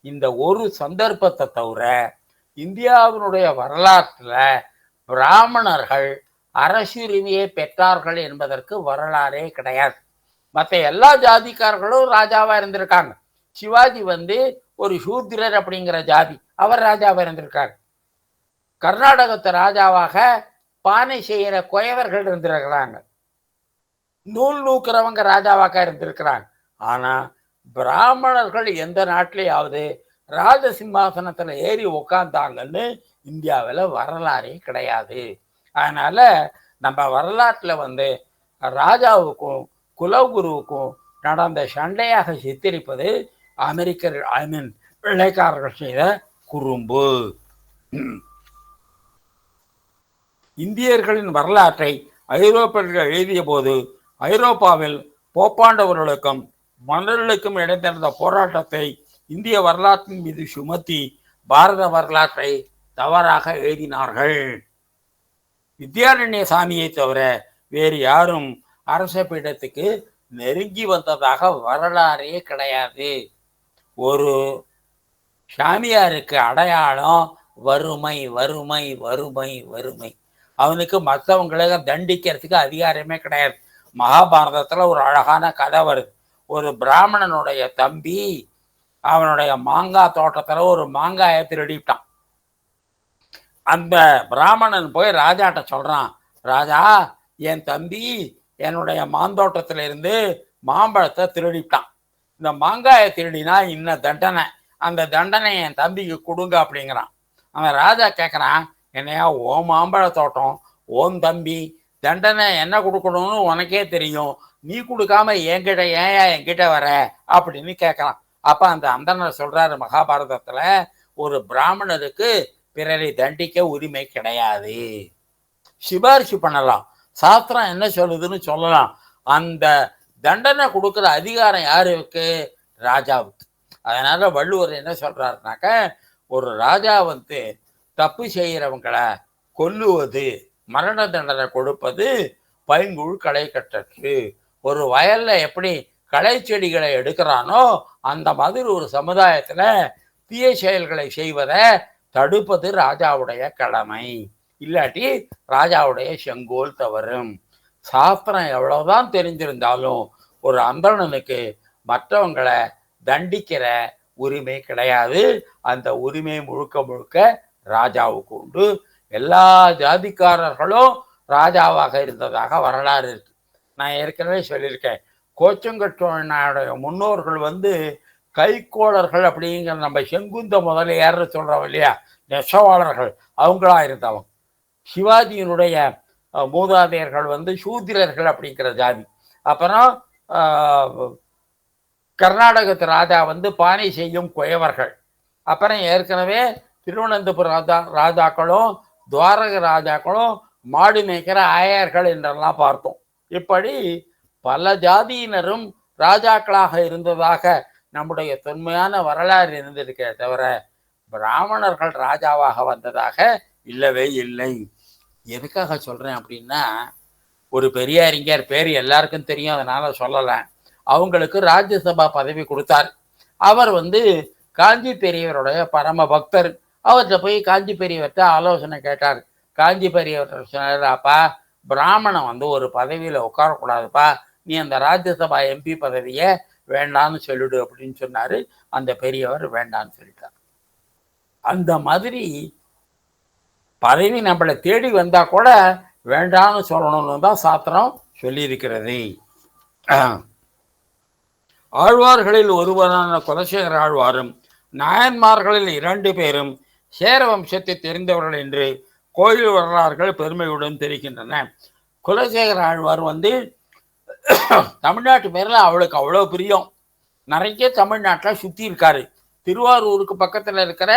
இந்த ஒரு சந்தர்ப்பத்தை தவிர இந்தியாவினுடைய வரலாற்றுல பிராமணர்கள் அரசுரிமையை பெற்றார்கள் என்பதற்கு வரலாறே கிடையாது. மற்ற எல்லா ஜாதிக்காரர்களும் ராஜாவா இருந்திருக்காங்க. சிவாஜி ஒரு சூத்திரர் அப்படிங்கிற ஜாதி, அவர் ராஜாவா இருந்திருக்காங்க. கர்நாடகத்து ராஜாவாக பானை செய்யற குயவர்கள் இருந்திருக்கிறாங்க, நூல் நூக்கிறவங்க ராஜாவாக இருந்திருக்கிறாங்க. ஆனா பிராமணர்கள் எந்த நாட்டிலேயாவது ராஜ சிம்மாசனத்துல ஏறி உட்கார்ந்தாங்கன்னு இந்தியாவில் வரலாறே கிடையாது. அதனால நம்ம வரலாற்றுல ராஜாவுக்கும் குலகுருவுக்கும் நடந்த சண்டையாக சித்தரிப்பது அமெரிக்கர்கள் வெள்ளைக்காரர்கள் செய்த குறும்பு. இந்தியர்களின் வரலாற்றை ஐரோப்பியர்கள் எழுதிய போது ஐரோப்பாவில் போப்பாண்டவர்களுக்கும் மன்னர்களுக்கும் இடைந்திருந்த போராட்டத்தை இந்திய வரலாற்றின் மீது சுமத்தி பாரத வரலாற்றை தவறாக எழுதினார்கள். வித்யாரண்ய சாமியை தவிர வேறு யாரும் அரச பீடத்துக்கு நெருங்கி வந்ததாக வரலாறே கிடையாது. ஒரு சாமியாருக்கு அடையாளம் வறுமை, வறுமை, வறுமை, வறுமை. அவனுக்கு மற்றவங்களை தண்டிக்கிறதுக்கு அதிகாரமே கிடையாது. மகாபாரதத்துல ஒரு அழகான கதை வருது. ஒரு பிராமணனுடைய தம்பி அவனுடைய மாங்காய் தோட்டத்துல ஒரு மாங்காயை திருடிட்டான். அந்த பிராமணன் போய் ராஜாட்ட சொல்றான், ராஜா, என் தம்பி என்னுடைய மாந்தோட்டத்துல இருந்து மாம்பழத்தை திருடிட்டான், இந்த மாங்காயை திருடினா இன்ன தண்டனை, அந்த தண்டனை என் தம்பிக்கு கொடுங்க அப்படிங்கிறான். அவன் ராஜா கேட்குறான், என்னையா ஓ மாம்பழ தோட்டம், ஓன் தம்பி, தண்டனை என்ன கொடுக்கணும்னு உனக்கே தெரியும், நீ கொடுக்காம என்கிட்ட ஏன் என்கிட்ட வர அப்படின்னு கேட்கறான். அப்ப அந்த அந்தனர் சொல்றாரு, மகாபாரதத்துல ஒரு பிராமணருக்கு பிறரை தண்டிக்க உரிமை கிடையாது, சிபாரிசு பண்ணலாம், சாஸ்திரம் என்ன சொல்லுதுன்னு சொல்லலாம், அந்த தண்டனை கொடுக்குற அதிகாரம் யாருக்கு? ராஜாவுக்கு. அதனால வள்ளுவர் என்ன சொல்றாருனாக்க, ஒரு ராஜா வந்து தப்பு செய்கிறவங்களை கொல்லுவது, மரண தண்டனை கொடுப்பது பைங்குழு களை கட்டற்று. ஒரு வயல்ல எப்படி களை செடிகளை எடுக்கிறானோ அந்த மாதிரி ஒரு சமுதாயத்துல தீய செயல்களை செய்வதை தடுப்பது ராஜாவுடைய கடமை. இல்லாட்டி ராஜாவுடைய செங்கோல் தவறும். சாஸ்திரம் எவ்வளவுதான் தெரிஞ்சிருந்தாலும் ஒரு அந்தணனுக்கு மற்றவங்களை தண்டிக்கிற உரிமை கிடையாது. அந்த உரிமை முழுக்க முழுக்க ராஜாவுக்கு உண்டு. எல்லா ஜாதிக்காரர்களும் ராஜாவாக இருந்ததாக வரலாறு இருக்கு. நான் ஏற்கனவே சொல்லியிருக்கேன், கோச்சங்கச்சோழனுடைய முன்னோர்கள் வந்து கைக்கோளர்கள் அப்படிங்கிற நம்ம செங்குந்த முதலியார்னு சொல்றோம் இல்லையா, நெசவாளர்கள், அவங்களா இருந்தவங்க. சிவாஜியினுடைய மூதாதையர்கள் வந்து சூத்திரர்கள் அப்படிங்கிற ஜாதி. அப்புறம் கர்நாடகத்து ராஜா வந்து பானை செய்யும் குயவர்கள். அப்புறம் ஏற்கனவே திருவனந்தபுரம் ராஜாக்களும் துவாரக ராஜாக்களும் மாடு மேய்க்கிற ஆயர்கள் என்றெல்லாம் பார்த்தோம். இப்படி பல ஜாதியினரும் ராஜாக்களாக இருந்ததாக நம்முடைய தொன்மையான வரலாறு இருந்திருக்கே தவிர பிராமணர்கள் ராஜாவாக வந்ததாக இல்லவே இல்லை. எதுக்காக சொல்றேன் அப்படின்னா, ஒரு பெரிய அறிஞர் பேர் எல்லாருக்கும் தெரியும், அதனால சொல்லலை. அவங்களுக்கு ராஜ்யசபா பதவி கொடுத்தார். அவர் வந்து காஞ்சி பெரியவருடைய பரம பக்தர். அவர்கிட்ட போய் காஞ்சி பெரியவர்கிட்ட ஆலோசனை கேட்டார். காஞ்சி பெரியவர் சொன்னார், அப்பா பிராமணன் வந்து ஒரு பதவியில் உட்காரக்கூடாதுப்பா, நீ அந்த ராஜ்யசபா எம்பி பதவியை வேண்டான்னு சொல்லிடு அப்படின்னு சொன்னார். அந்த பெரியவர் வேண்டான்னு சொல்லிட்டார். அந்த மாதிரி பதவி நம்மளை தேடி வந்தா கூட வேண்டான்னு சொல்லணும்னு தான் சாஸ்திரம் சொல்லியிருக்கிறது. ஆழ்வார்களில் ஒருவரான குலசேகர ஆழ்வாரும் நாயன்மார்களில் 2 பேரும் சேர வம்சத்தை தெரிந்தவர்கள் என்று கோயில் வரலாறுகள் பெருமையுடன் தெரிகின்றன. குலசேகர ஆழ்வார் வந்து தமிழ்நாட்டு பேரில் அவளுக்கு அவ்வளோ பிரியம். நிறைய தமிழ்நாட்டில் சுற்றி இருக்காரு. திருவாரூருக்கு பக்கத்தில் இருக்கிற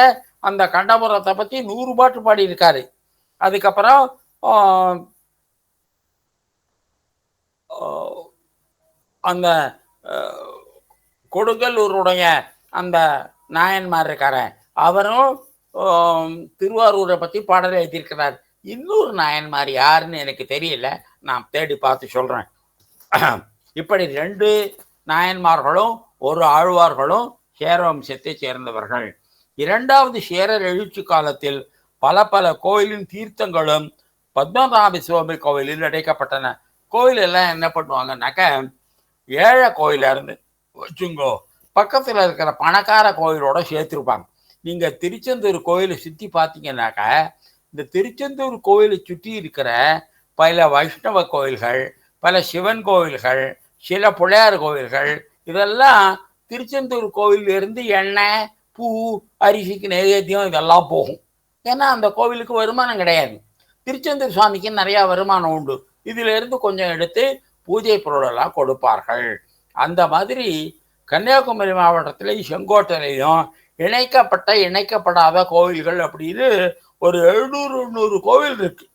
அந்த கண்டபுரத்தை பற்றி 100 பாட்டு பாடியிருக்காரு. அதுக்கப்புறம் அந்த கொடுங்கல்லூருடைய அந்த நாயன்மார் இருக்கார, அவரும் திருவாரூரை பற்றி பாடல் எழுதியிருக்கிறார். இன்னொரு நாயன்மார் யாருன்னு எனக்கு தெரியல, நான் தேடி பார்த்து சொல்கிறேன். இப்படி 2 நாயன்மார்களும் ஒரு ஆழ்வார்களும் சேர வம்சத்தை சேர்ந்தவர்கள். 2வது சேரர் எழுச்சி காலத்தில் பல பல கோயிலின் தீர்த்தங்களும் பத்மநாப சுவாமி கோவிலில் அடைக்கப்பட்டன. கோயில் எல்லாம் என்ன பண்ணுவாங்கன்னாக்க, ஏழை கோயில இருந்து வச்சுங்கோ பக்கத்தில் இருக்கிற பணக்கார கோயிலோட சேர்த்துருப்பாங்க. நீங்கள் திருச்செந்தூர் கோயிலை சுற்றி பார்த்தீங்கன்னாக்க, இந்த திருச்செந்தூர் கோயிலை சுற்றி இருக்கிற பல வைஷ்ணவ கோயில்கள், பல சிவன் கோயில்கள், சில பிள்ளையார் கோயில்கள், இதெல்லாம் திருச்செந்தூர் கோயிலிருந்து எண்ணெய், பூ, அரிசிக்கு நைவேத்தியம் இதெல்லாம் போகும். ஏன்னா அந்த கோவிலுக்கு வருமானம் கிடையாது. திருச்செந்தூர் சுவாமிக்கு நிறையா வருமானம் உண்டு. இதிலிருந்து கொஞ்சம் எடுத்து பூஜை பொருளெல்லாம் கொடுப்பார்கள். அந்த மாதிரி கன்னியாகுமரி மாவட்டத்திலையும் செங்கோட்டையிலையும் இணைக்கப்படாத கோவில்கள் அப்படின்னு ஒரு 700-800 கோவில் இருக்கு.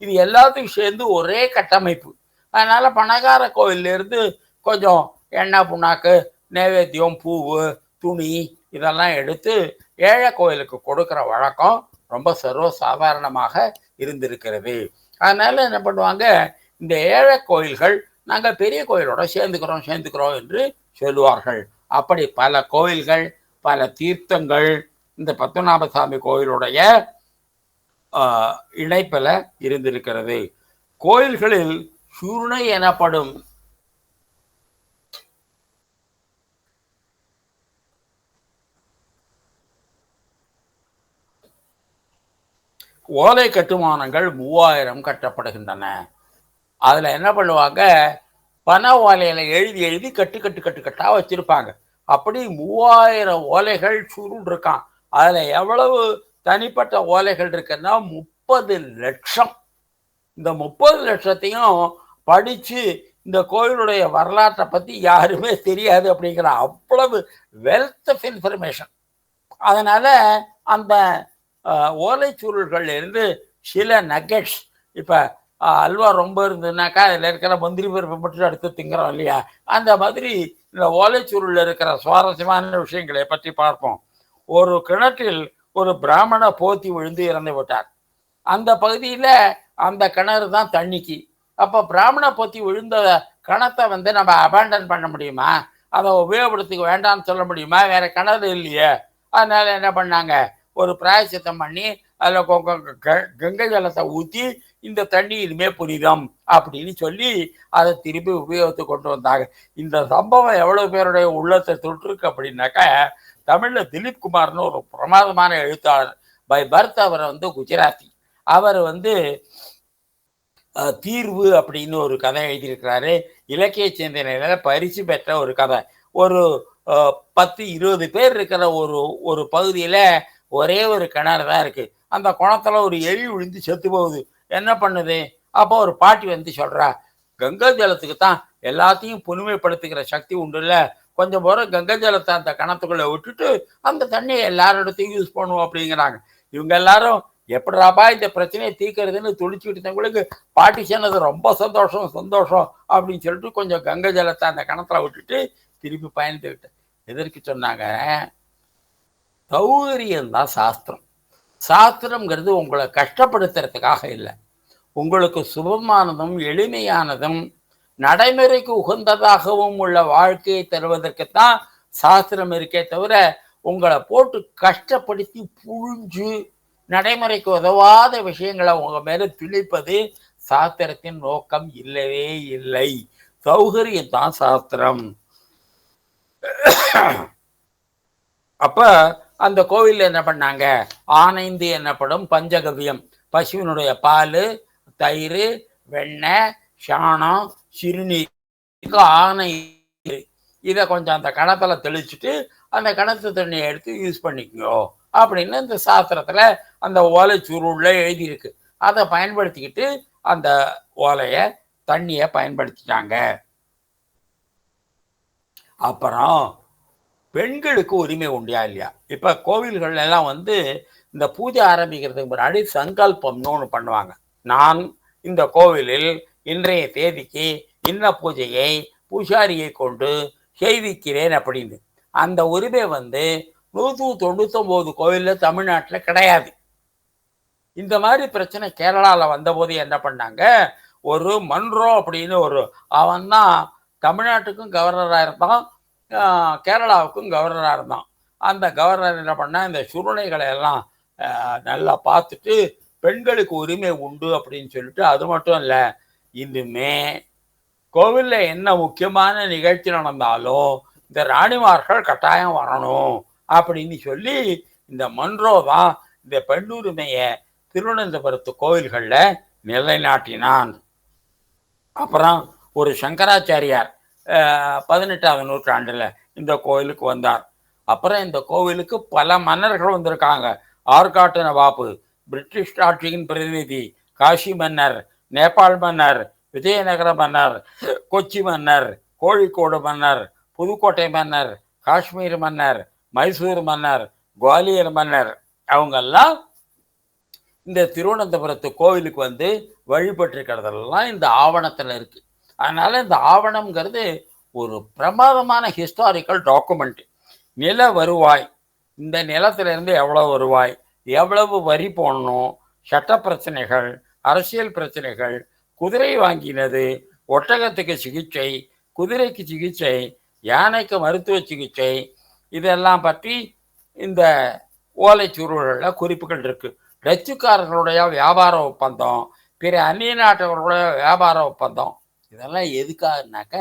இது எல்லாத்துக்கும் சேர்ந்து ஒரே கட்டமைப்பு. அதனால பணக்கார கோவிலிருந்து கொஞ்சம் எண்ணெய் புண்ணாக்கு, நைவேத்தியம், பூவு, துணி இதெல்லாம் எடுத்து ஏழை கோயிலுக்கு கொடுக்குற வழக்கம் ரொம்ப சர்வசாதாரணமாக இருந்திருக்கிறது. அதனால என்ன பண்ணுவாங்க, இந்த ஏழை கோயில்கள் நாங்கள் பெரிய கோயிலோட சேர்ந்துக்கிறோம் என்று சொல்லுவார்கள். அப்படி பல கோயில்கள், பல தீர்த்தங்கள் இந்த பத்மநாப சாமி கோயிலுடைய இணைப்பில் இருந்திருக்கிறது. கோயில்களில் சூர்ணை எனப்படும் ஓலை கட்டுமானங்கள் 3000 கட்டப்படுகின்றன. அதில் என்ன பண்ணுவாங்க, பனை ஓலையில் எழுதி கட்டு வச்சிருப்பாங்க. அப்படி 3000 ஓலைகள் சுருள் இருக்கான். அதில் எவ்வளவு தனிப்பட்ட ஓலைகள் இருக்குன்னா 30 லட்சம். இந்த 30 லட்சத்தையும் படித்து இந்த கோயிலுடைய வரலாற்றை பற்றி யாருமே தெரியாது அப்படிங்கிற அவ்வளவு வெல்த் ஆஃப் இன்ஃபர்மேஷன். அதனால் அந்த ஓலை சுருள்கள் இருந்து சில நக்கெட்ஸ், இப்போ அல்வா ரொம்ப இருந்ததுனாக்கா அதில் இருக்கிற முந்திரி பருப்பை மட்டும் எடுத்து திங்கிறோம் இல்லையா, அந்த மாதிரி இந்த ஓலைச்சுருளில் இருக்கிற சுவாரஸ்யமான விஷயங்களை பற்றி பார்ப்போம். ஒரு கிணற்றில் ஒரு பிராமண போத்தி விழுந்து இறந்து விட்டார். அந்த பகுதியில் அந்த கிணறு தான் தண்ணிக்கு. அப்போ பிராமண போத்தி விழுந்த கிணத்தை வந்து நம்ம அபேண்டன் பண்ண முடியுமா? அதை உபயோகப்படுத்திக்க வேண்டாம்னு சொல்ல முடியுமா? வேற கிணறு இல்லையே. அதனால என்ன பண்ணாங்க, ஒரு பிராயச்சித்தம் பண்ணி அதில் கங்கை ஜலத்தை ஊற்றி இந்த தண்ணி இனிமே புனிதம் அப்படின்னு சொல்லி அதை திருப்பி உபயோகத்துக்கு கொண்டு வந்தாங்க. இந்த சம்பவம் எவ்வளவு பேருடைய உள்ளத்தை தொற்றுருக்கு அப்படின்னாக்கா, தமிழில் திலீப் குமார்னு ஒரு பிரமாதமான எழுத்தாளர், பை பர்த் அவர் வந்து குஜராத்தி. அவர் வந்து தீர்வு அப்படின்னு ஒரு கதை எழுதியிருக்கிறாரு. இலக்கிய சிந்தனையில பரிசு பெற்ற ஒரு கதை. ஒரு 10-20 பேர் இருக்கிற ஒரு பகுதியில் ஒரே ஒரு கிணறு தான் இருக்கு. அந்த குளத்துல ஒரு எலி விழுந்து செத்து போகுது. என்ன பண்ணுது? அப்போ ஒரு பாட்டி வந்து சொல்றா, கங்கை ஜலத்துக்கு தான் எல்லாத்தையும் புனிமைப்படுத்துகிற சக்தி உண்டு இல்லை, கொஞ்சம் போற கங்கை ஜலத்தை அந்த கிணத்துக்குள்ள விட்டுட்டு அந்த தண்ணியை எல்லாரிடத்தையும் யூஸ் பண்ணுவோம் அப்படிங்கிறாங்க. இவங்க எல்லாரும் எப்படிராப்பா இந்த பிரச்சனையை தீர்க்கறதுன்னு துடிச்சுக்கிட்டு இருந்தவங்களுக்கு பாட்டி சொன்னது ரொம்ப சந்தோஷம் சந்தோஷம் அப்படின்னு சொல்லிட்டு கொஞ்சம் கங்கை ஜலத்தை அந்த கிணத்துல விட்டுட்டு திருப்பி பயந்துக்கிட்டு எதற்கு சொன்னாங்க, சௌகரியம் தான் சாஸ்திரம். சாஸ்திரம்ங்கிறது உங்களை கஷ்டப்படுத்துறதுக்காக இல்லை, உங்களுக்கு சுபமானதும் எளிமையானதும் நடைமுறைக்கு உகந்ததாகவும் உள்ள வாழ்க்கையை தருவதற்குத்தான் சாஸ்திரம் இருக்கே தவிர உங்களை போட்டு கஷ்டப்படுத்தி புழிஞ்சு நடைமுறைக்கு உதவாத விஷயங்களை உங்க மேல திணிப்பது சாஸ்திரத்தின் நோக்கம் இல்லவே இல்லை. சௌகரியம் தான் சாஸ்திரம். அப்ப அந்த கோவில்ல என்ன பண்ணாங்க, ஆனைந்து என்னப்படும் பஞ்சகவியம், பசுவினுடைய பால், தயிர், வெண்ணெய், சாணம், சிறுநீர், ஆனை, இதை கொஞ்சம் அந்த கிணத்துல தெளிச்சுட்டு அந்த கிணத்து தண்ணியை எடுத்து யூஸ் பண்ணிக்கோ அப்படின்னு இந்த சாஸ்திரத்துல அந்த ஓலை சுருள்ல எழுதியிருக்கு. அதை பயன்படுத்திக்கிட்டு அந்த ஓலைய தண்ணியை பயன்படுத்திட்டாங்க. அப்புறம் பெண்களுக்கு உரிமை உண்டியா இல்லையா? இப்ப கோவில்கள் எல்லாம் வந்து இந்த பூஜை ஆரம்பிக்கிறதுக்கு முன்னாடி சங்கல்பம்னு ஒன்று பண்ணுவாங்க. நான் இந்த கோவிலில் இன்றைய தேதிக்கு இன்ன பூஜையை பூஜாரியை கொண்டு செய்விக்கிறேன் அப்படின்னு. அந்த உரிமை வந்து 199 கோவிலில் தமிழ்நாட்டில் கிடையாது. இந்த மாதிரி பிரச்சனை கேரளாவில் வந்தபோது என்ன பண்ணாங்க, ஒரு மன்றோ அப்படின்னு அவன் தான் தமிழ்நாட்டுக்கும் கவர்னராக இருந்தான், கேரளாவுக்கும் கவர்னராக இருந்தான். அந்த கவர்னர் என்ன பண்ணா, இந்த சுருணைகளை எல்லாம் நல்லா பார்த்துட்டு பெண்களுக்கு உரிமை உண்டு அப்படின்னு சொல்லிட்டு, அது மட்டும் இல்லை, இன்னுமே கோவிலில் என்ன முக்கியமான நிகழ்ச்சி நடந்தாலும் இந்த ராணிமார்கள் கட்டாயம் வரணும் அப்படின்னு சொல்லி இந்த மன்றோ தான் இந்த பெண்ணுரிமையை திருவனந்தபுரத்து கோவில்களில் நிலைநாட்டினான். அப்புறம் ஒரு சங்கராச்சாரியார் 18ஆம் நூற்றாண்டில் இந்த கோவிலுக்கு வந்தார். அப்புறம் இந்த கோவிலுக்கு பல மன்னர்கள் வந்திருக்காங்க. ஆர்காட்டு நவாபு, பிரிட்டிஷ் ஆட்சியின் பிரதிநிதி, காஷி மன்னர், நேபாள் மன்னர், விஜயநகர மன்னர், கொச்சி மன்னர், கோழிக்கோடு மன்னர், புதுக்கோட்டை மன்னர், காஷ்மீர் மன்னர், மைசூர் மன்னர், குவாலியர் மன்னர், அவங்கெல்லாம் இந்த திருவனந்தபுரத்து கோவிலுக்கு வந்து வழிபட்டிருக்கிறதெல்லாம் இந்த ஆவணத்தில் இருக்கு. அதனால இந்த ஆவணம்ங்கிறது ஒரு பிரமாதமான ஹிஸ்டாரிக்கல் டாக்குமெண்ட். நில வருவாய், இந்த நிலத்திலிருந்து எவ்வளவு வருவாய், எவ்வளவு வரி போடணும், சட்ட பிரச்சனைகள், அரசியல் பிரச்சனைகள், குதிரை வாங்கினது, ஒட்டகத்துக்கு சிகிச்சை, குதிரைக்கு சிகிச்சை, யானைக்கு மருத்துவ சிகிச்சை, இதெல்லாம் பற்றி இந்த ஓலைச்சுருளில் குறிப்புகள் இருக்கு. டச்சுக்காரர்களுடைய வியாபார ஒப்பந்தம், பிற அந்நிய நாட்டவர்களுடைய வியாபார ஒப்பந்தம், இதெல்லாம் எதுக்காகனாக்க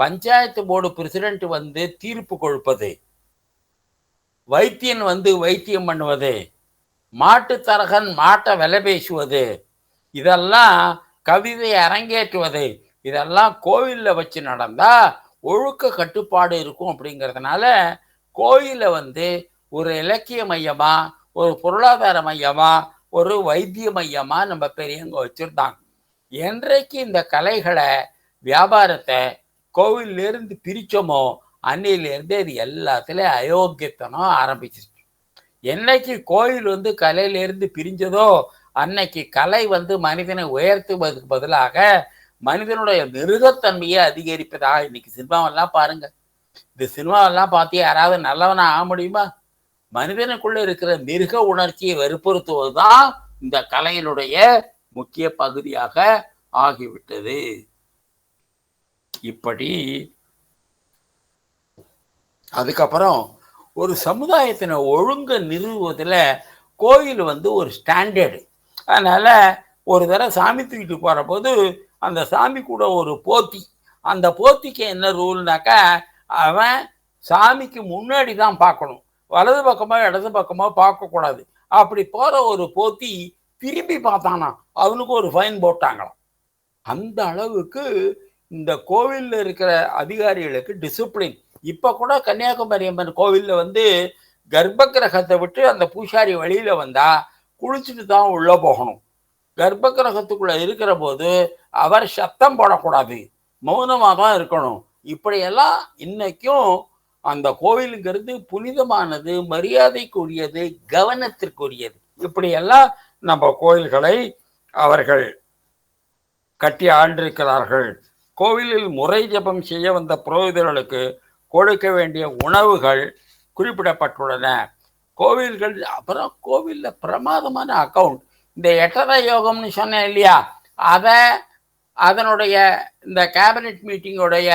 பஞ்சாயத்து போர்டு பிரசிடென்ட் வந்து தீர்ப்பு கொடுப்பது, வைத்தியன் வந்து வைத்தியம் பண்ணுவது, மாட்டுத்தரகன் மாட்டை விலை பேசுவது, இதெல்லாம் கவிதை அரங்கேற்றுவது, இதெல்லாம் கோவிலில் வச்சு நடந்தா ஒழுக்க கட்டுப்பாடு இருக்கும். அப்படிங்கிறதுனால கோயிலை வந்து ஒரு இலக்கிய மையமா, ஒரு பொருளாதார மையமா, ஒரு வைத்திய மையமா நம்ம பெரியவங்க வச்சிருந்தாங்க. என்றைக்கு இந்த கலைகளை வியாபாரத்தை கோவிலிருந்து பிரிச்சோமோ அன்னையிலேருந்து அது எல்லாத்துலேயும் அயோக்கியத்தனம் ஆரம்பிச்சிருச்சு. என்னைக்கு கோயில் வந்து கலையிலேருந்து பிரிஞ்சதோ அன்னைக்கு கலை மனிதனை உயர்த்துவதற்கு பதிலாக மனிதனுடைய மிருகத்தன்மையை அதிகரிப்பதாக இன்னைக்கு சினிமாவெல்லாம் பாருங்க. இந்த சினிமாவெல்லாம் பார்த்து யாராவது நல்லவனா ஆக முடியுமா? மனிதனுக்குள்ள இருக்கிற மிருக உணர்ச்சியை வற்புறுத்துவதுதான் இந்த கலையினுடைய முக்கிய பகுதியாக ஆகிவிட்டது. இப்படி அதுக்கப்புறம் ஒரு சமுதாயத்தினை ஒழுங்க நிறுவுவதில் கோயில் ஒரு ஸ்டாண்டர்டு. அதனால ஒரு தடவை சாமி தூக்கிட்டு போகிற போது அந்த சாமி கூட ஒரு போத்தி, அந்த போத்திக்கு என்ன ரூல்னாக்கா, அவன் சாமிக்கு முன்னாடி தான் பார்க்கணும், வலது பக்கமோ இடது பக்கமோ பார்க்கக்கூடாது. அப்படி போகிற ஒரு போத்தி திரும்பி பார்த்தானா அவனுக்கு ஒரு ஃபைன் போட்டாங்களாம். அந்த அளவுக்கு இந்த கோவிலில் இருக்கிற அதிகாரிகளுக்கு டிசிப்ளின். இப்போ கூட கன்னியாகுமரி அம்மன் கோவிலில் கர்ப்ப கிரகத்தை விட்டு அந்த பூசாரி வெளியில் வந்தால் குளிச்சுட்டு தான் உள்ளே போகணும். கர்ப்ப கிரகத்துக்குள்ளே இருக்கிற போது அவர் சத்தம் போடக்கூடாது, மௌனமாக தான் இருக்கணும். இப்படியெல்லாம் இன்னைக்கும் அந்த கோவிலுங்கிறது புனிதமானது, மரியாதைக்குரியது, கவனத்திற்குரியது. இப்படியெல்லாம் நம்ம கோயில்களை அவர்கள் கட்டி ஆண்டிருக்கிறார்கள். கோவிலில் முறை ஜபம் செய்ய வந்த புரோகிதர்களுக்கு கொடுக்க வேண்டிய உணவுகள் குறிப்பிடப்பட்டுள்ளன. கோவில்கள் அப்புறம் கோவிலில் பிரமாதமான அக்கௌண்ட். இந்த எட்டரை யோகம்னு சொன்னேன் இல்லையா, அதனுடைய இந்த கேபினெட் மீட்டிங்கோடைய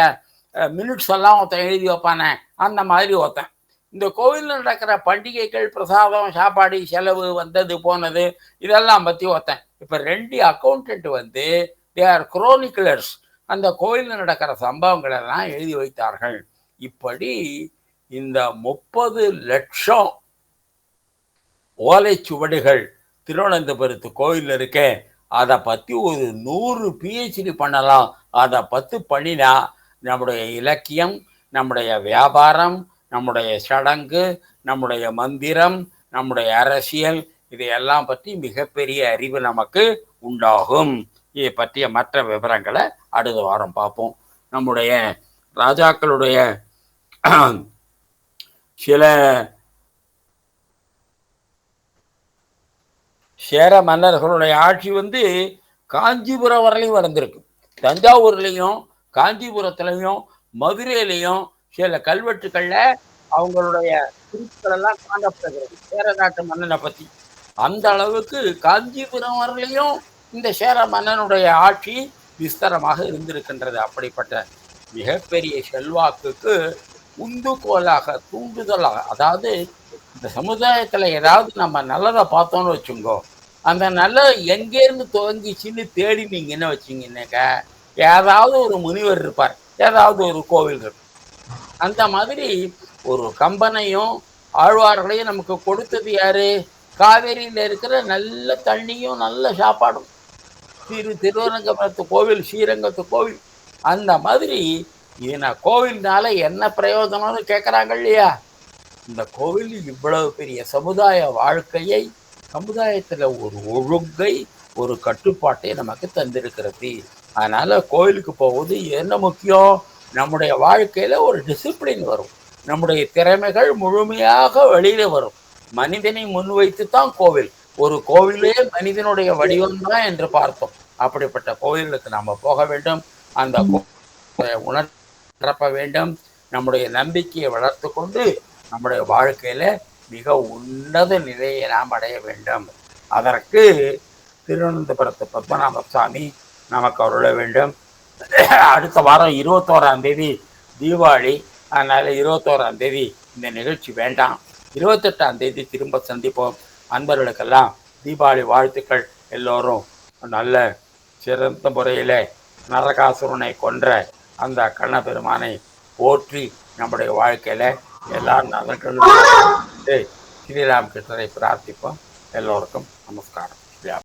மினிட்ஸ் எல்லாம் ஒருத்தன் எழுதி வைப்பானே, அந்த மாதிரி ஒருத்தன் இந்த கோவிலில் நடக்கிற பண்டிகைகள், பிரசாதம், சாப்பாடு, செலவு, வந்தது போனது, இதெல்லாம் பற்றி ஒருத்தன். இப்போ 2 அக்கௌண்டன்ட் தே ஆர் குரோனிக்கலர்ஸ். அந்த கோயிலில் நடக்கிற சம்பவங்கள் எல்லாம் எழுதி வைத்தார்கள். இப்படி இந்த 30 லட்சம் ஓலைச்சுவடுகள் திருவனந்தபுரத்து கோயில் இருக்கே, அதை பற்றி ஒரு 100 PhD பண்ணலாம். அதை பற்றி பண்ணினா நம்முடைய இலக்கியம், நம்முடைய வியாபாரம், நம்முடைய சடங்கு, நம்முடைய மந்திரம், நம்முடைய அரசியல், இதையெல்லாம் பற்றி மிகப்பெரிய அறிவு நமக்கு உண்டாகும். இதை பற்றிய மற்ற விவரங்களை அடுத்த வாரம் பார்ப்போம். நம்முடைய ராஜாக்களுடைய சில சேர மன்னர்களுடைய ஆட்சி காஞ்சிபுரம் வரையிலும் வந்திருக்கு. தஞ்சாவூர்லேயும் காஞ்சிபுரத்துலையும் மதுரையிலையும் சில கல்வெட்டுகளில் அவங்களுடைய குறிப்புகள் எல்லாம் காணப்படுகிறது சேர நாட்டு மன்னனை பற்றி. அந்த அளவுக்கு காஞ்சிபுரம் வரையிலையும் இந்த சேர மன்னனுடைய ஆட்சி விஸ்தரமாக இருந்திருக்கின்றது. அப்படிப்பட்ட மிகப்பெரிய செல்வாக்குக்கு உந்துகோலாக, தூண்டுதலாக, அதாவது இந்த சமுதாயத்தில் ஏதாவது நம்ம நல்லதை பார்த்தோன்னு வச்சுங்கோ, அந்த நல்லதை எங்கேருந்து துவங்கிச்சின்னு தேடினீங்கன்னு வச்சிங்கன்னாக்கா ஏதாவது ஒரு முனிவர் இருப்பார், ஏதாவது ஒரு கோவில் இருக்கும். அந்த மாதிரி ஒரு கம்பனையும் ஆழ்வார்களையும் நமக்கு கொடுத்தது யாரு? காவேரியில் இருக்கிற நல்ல தண்ணியும் நல்ல சாப்பாடும். திருவரங்கபுரத்து கோவில், ஸ்ரீரங்கத்து கோவில். அந்த மாதிரி கோவில்னால என்ன பிரயோஜனம்னு கேட்குறாங்க இல்லையா? இந்த கோவில் இவ்வளவு பெரிய சமுதாய வாழ்க்கையை, சமுதாயத்தில் ஒரு ஒழுங்கை, ஒரு கட்டுப்பாட்டை நமக்கு தந்திருக்கிறது. அதனால கோவிலுக்கு போவது என்ன முக்கியம்? நம்முடைய வாழ்க்கையில ஒரு டிசிப்ளின் வரும், நம்முடைய திறமைகள் முழுமையாக வெளியில வரும். மனிதனை முன்வைத்து தான் கோவில். ஒரு கோவிலே மனிதனுடைய வடிவம்தான் என்று பார்த்தோம். அப்படிப்பட்ட கோவிலுக்கு நாம் போக வேண்டும், அந்த உணர்ப்ப வேண்டும், நம்முடைய நம்பிக்கையை வளர்த்து கொண்டு நம்முடைய வாழ்க்கையில மிக உன்னத நிலையை நாம் அடைய வேண்டும். அதற்கு திருவனந்தபுரத்து பத்மநாப சுவாமி நமக்கு அருள வேண்டும். அடுத்த வாரம் 21ஆம் தேதி தீபாவளி. அதனால் 21ஆம் தேதி இந்த நிகழ்ச்சி வேண்டாம். 28ஆம் தேதி திரும்ப சந்திப்போம். அன்பர்களுக்கெல்லாம் தீபாவளி வாழ்த்துக்கள். எல்லோரும் நல்ல சிறந்த முறையில் நரகாசுரனை கொன்ற அந்த கண்ணபெருமானை போற்றி நம்முடைய வாழ்க்கையில் எல்லாரும் நலன்களும் ஸ்ரீராம் கிருஷ்ணரை பிரார்த்திப்போம். எல்லோருக்கும் நமஸ்காரம்.